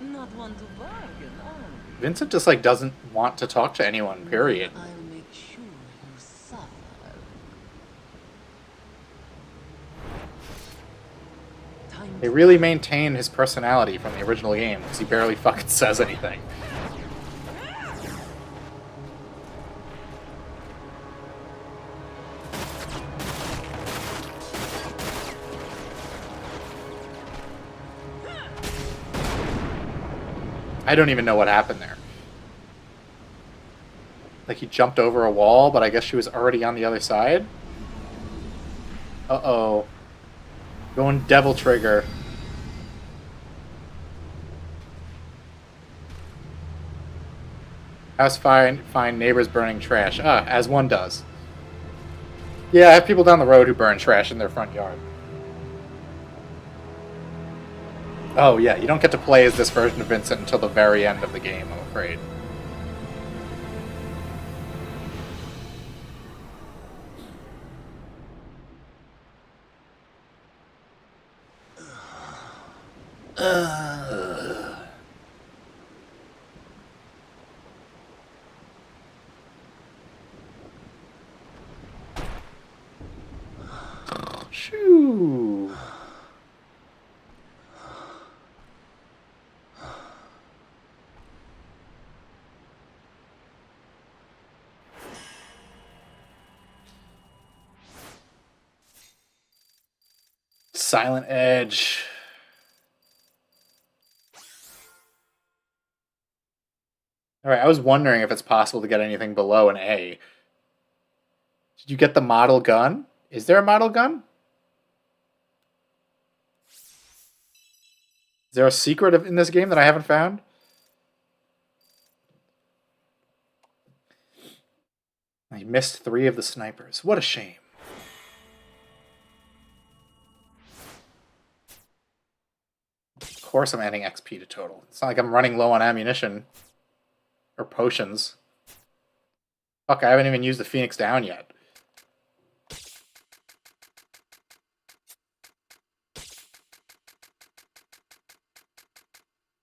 Not one to bargain, are we? Vincent just like doesn't want to talk to anyone, period. I'll make sure you suffer. Time They really maintain his personality from the original game, because he barely fucking says anything. I don't even know what happened there. Like he jumped over a wall, but I guess she was already on the other side? Uh-oh. Going devil trigger. House fine, neighbors burning trash. Ah, as one does. Yeah, I have people down the road who burn trash in their front yard. Oh yeah, you don't get to play as this version of Vincent until the very end of the game, I'm afraid. Shoo. Silent Edge. Alright, I was wondering if it's possible to get anything below an A. Did you get the model gun? Is there a model gun? Is there a secret in this game that I haven't found? I missed 3 of the snipers. What a shame. Of course I'm adding XP to total. It's not like I'm running low on ammunition. Or potions. Fuck, I haven't even used the Phoenix Down yet.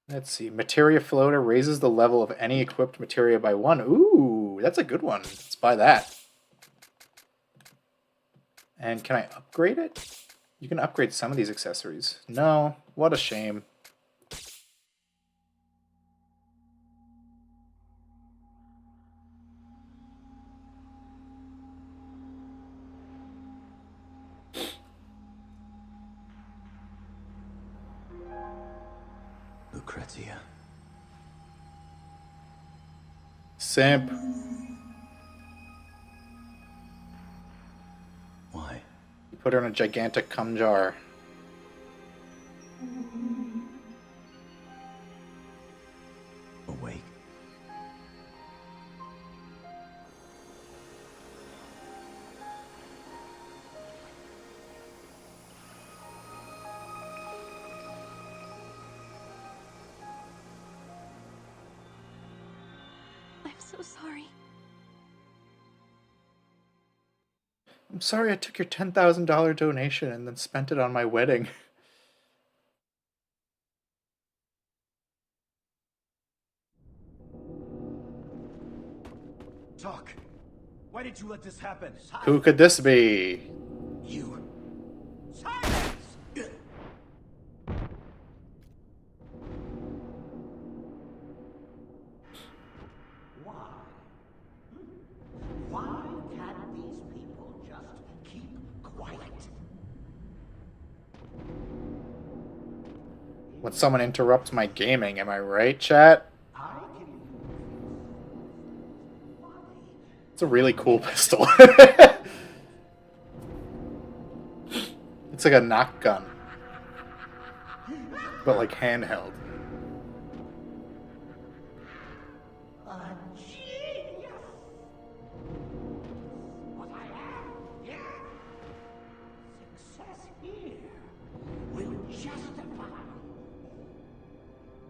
Let's see. Materia Floater raises the level of any equipped materia by 1. Ooh, that's a good one. Let's buy that. And can I upgrade it? You can upgrade some of these accessories. No, what a shame. Lucrezia. Simp. Why? You put her in a gigantic cum jar. Awake. I'm so sorry. I'm sorry I took your $10,000 donation and then spent it on my wedding. Talk. Why did you let this happen? Who could this be? You. Silence! Why? Why can't these people just keep quiet? When someone interrupts my gaming, am I right, chat? I can It's a really cool pistol. It's like a knock gun. But like handheld. a genius. What I am, yeah. Success here will justify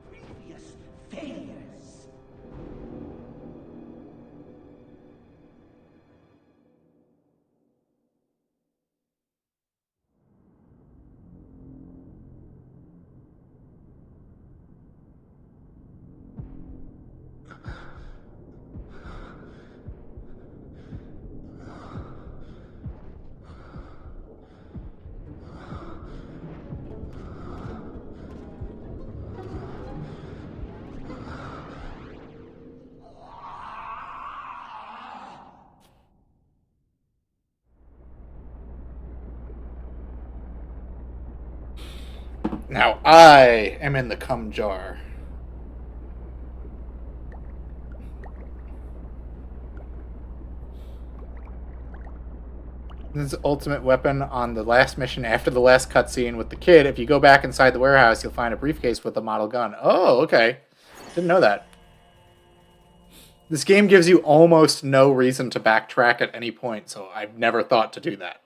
previous failures. Now I am in the cum jar. This is ultimate weapon on the last mission after the last cutscene with the kid. If you go back inside the warehouse, you'll find a briefcase with a model gun. Oh, okay. Didn't know that. This game gives you almost no reason to backtrack at any point, so I've never thought to do that.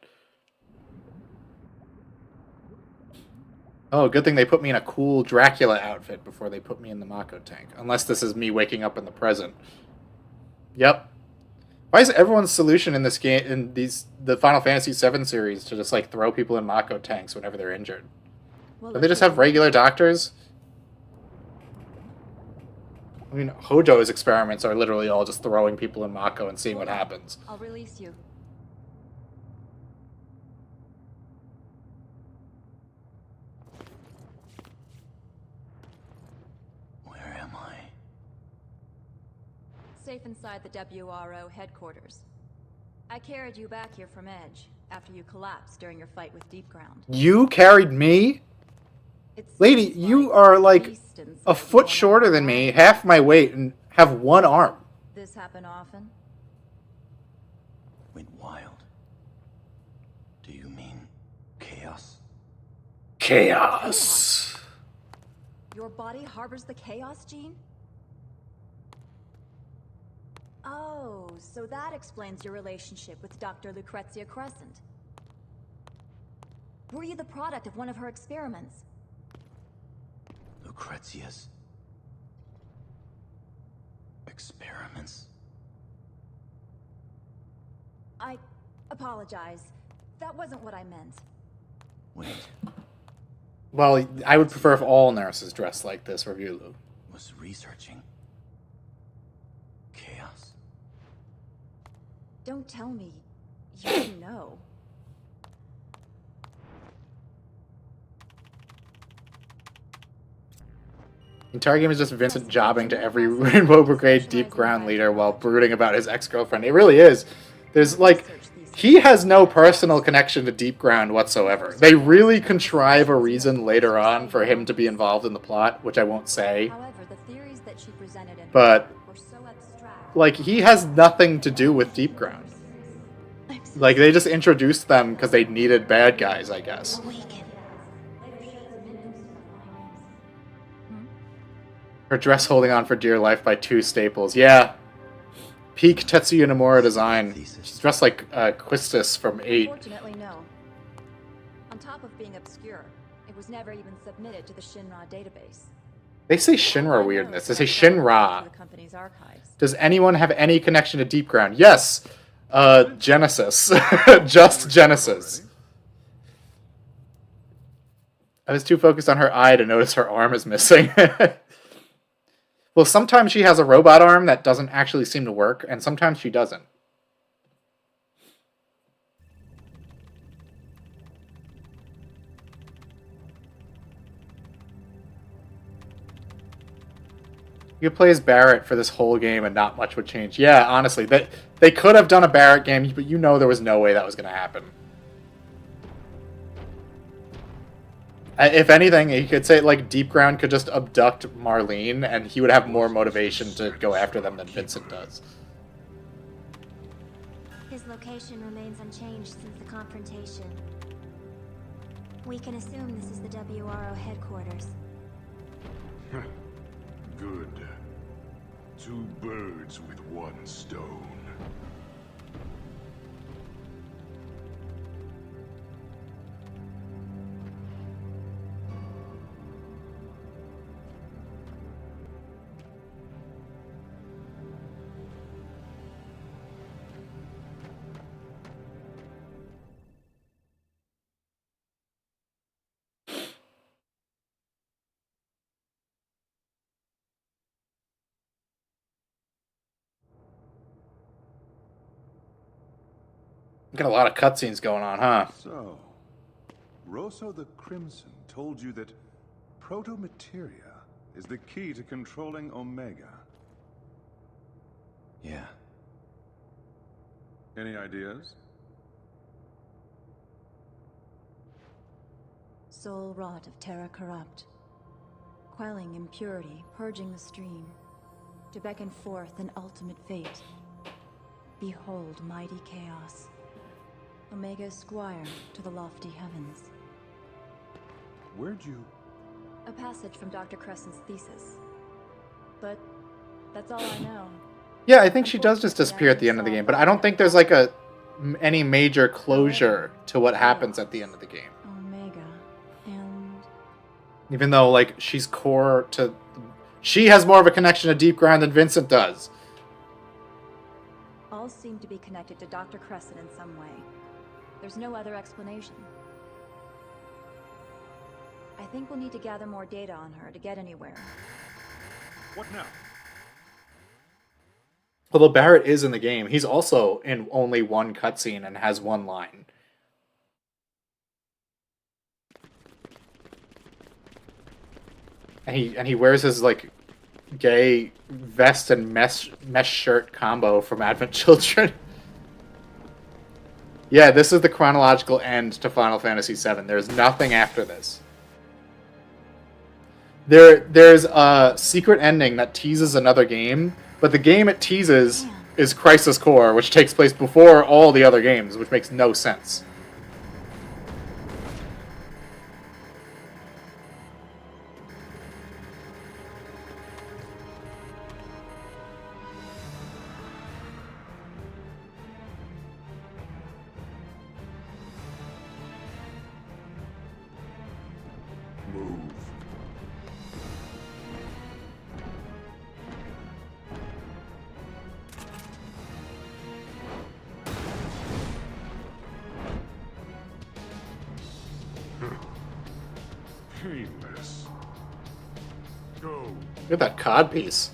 Oh, good thing they put me in a cool Dracula outfit before they put me in the Mako tank. Unless this is me waking up in the present. Yep. Why is everyone's solution in this game, in the Final Fantasy VII series, to just like throw people in Mako tanks whenever they're injured? Well, Do they just have regular doctors? I mean, Hojo's experiments are literally all just throwing people in Mako and seeing what happens. I'll release you. Where am I? Safe inside the WRO headquarters. I carried you back here from Edge after you collapsed during your fight with Deep Ground. You carried me? It Lady, seems you are like distance a foot going shorter on. than me, half my weight, and have one arm. This happen often? Went wild. Do you mean chaos? Chaos. Your body harbors the chaos gene? Oh, so that explains your relationship with Dr. Lucrezia Crescent. Were you the product of one of her experiments? Lucrezia's experiments? I apologize. That wasn't what I meant. Wait, Well, I would prefer if all nurses dressed like this, Revulu. was researching chaos? Don't tell me you didn't know. The entire game is just Vincent jobbing to every Rainbow Brigade Deep Ground leader while brooding about his ex-girlfriend. It really is. There's like, He has no personal connection to Deep Ground whatsoever. They really contrive a reason later on for him to be involved in the plot, which I won't say. However, the theories that she presented in But, her were so abstract. like, he has nothing to do with Deep Ground. Like, they just introduced them because they needed bad guys, I guess. Her dress holding on for dear life by 2 staples. Yeah. Peak Tetsuya Nomura design. She's dressed like Quistis from 8. Unfortunately, no. On top of being obscure, it was never even submitted to the Shinra database. They say Shinra weird in this. They say Shinra. The company's archives. Does anyone have any connection to Deep Ground? Yes. Genesis. Just Genesis. I was too focused on her eye to notice her arm is missing. Well, sometimes she has a robot arm that doesn't actually seem to work, and sometimes she doesn't. You could play as Barrett for this whole game and not much would change. Yeah, honestly, they could have done a Barrett game, but you know there was no way that was going to happen. If anything, you could say, like, Deep Ground could just abduct Marlene, and he would have more motivation to go after them than Vincent does. His location remains unchanged since the confrontation. We can assume this is the WRO headquarters. Good. 2 birds with 1 stone. Got a lot of cutscenes going on, huh? So, Rosso the Crimson told you that proto-materia is the key to controlling Omega. Yeah. Any ideas? Soul rot of terra corrupt. Quelling impurity, purging the stream. To beckon forth an ultimate fate. Behold mighty chaos. Omega Squire to the lofty heavens. Where'd you... A passage from Dr. Crescent's thesis. But that's all I know. Yeah, I think she does just disappear at the end of the game, but I don't think there's like any major closure to what happens at the end of the game. Omega, and... Even though, like, she's core to... She has more of a connection to Deep Ground than Vincent does. All seem to be connected to Dr. Crescent in some way. There's no other explanation. I think we'll need to gather more data on her to get anywhere. What now? Although Barrett is in the game, he's also in only 1 cutscene and has 1 line. And he wears his, like, gay vest and mesh shirt combo from Advent Children. Yeah, this is the chronological end to Final Fantasy VII. There's nothing after this. There's a secret ending that teases another game, but the game it teases is Crisis Core, which takes place before all the other games, which makes no sense. Move. Painless. Go. Look at that cod piece.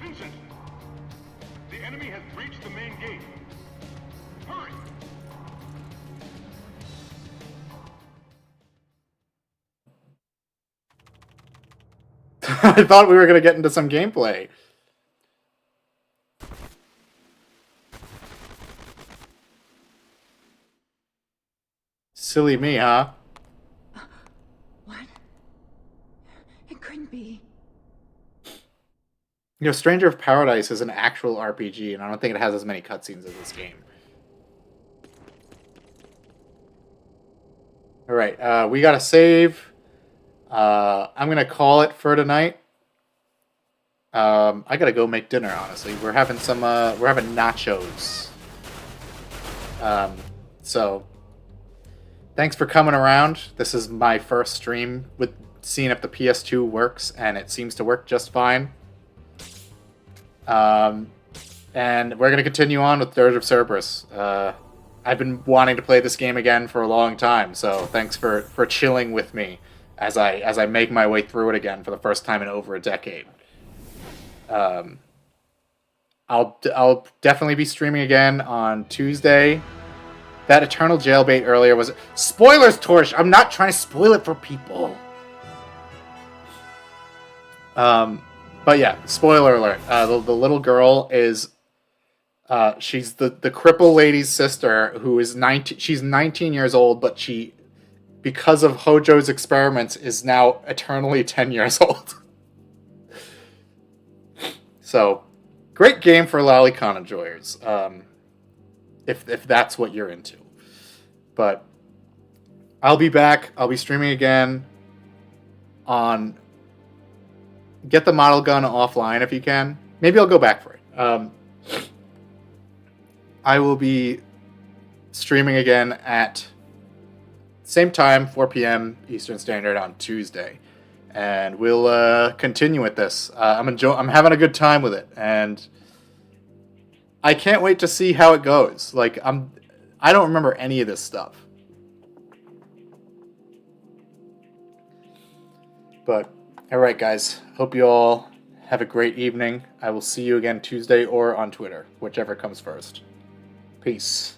Vincent! The enemy has breached the main gate. Hurry! I thought we were going to get into some gameplay. Silly me, huh? What? It couldn't be. You know, Stranger of Paradise is an actual RPG, and I don't think it has as many cutscenes as this game. Alright, we gotta save. I'm gonna call it for tonight. I gotta go make dinner, honestly. We're having some, we're having nachos. So, thanks for coming around. This is my first stream with seeing if the PS2 works, and it seems to work just fine. And we're going to continue on with Dirge of Cerberus. I've been wanting to play this game again for a long time, so thanks for chilling with me as I make my way through it again for the first time in over a decade. I'll definitely be streaming again on Tuesday. That Eternal Jailbait earlier was... Spoilers, Torch! I'm not trying to spoil it for people! But yeah, spoiler alert. The little girl is... she's the cripple lady's sister, who is 19... She's 19 years old, but she, because of Hojo's experiments, is now eternally 10 years old. So, great game for lolicon enjoyers. If that's what you're into. But I'll be back. I'll be streaming again on Get the Model Gun offline if you can. Maybe I'll go back for it. I will be streaming again at same time, 4 p.m. Eastern Standard on Tuesday. And we'll continue with this. I'm having a good time with it, and I can't wait to see how it goes. Like, I don't remember any of this stuff. But, alright guys, hope you all have a great evening. I will see you again Tuesday or on Twitter, whichever comes first. Peace.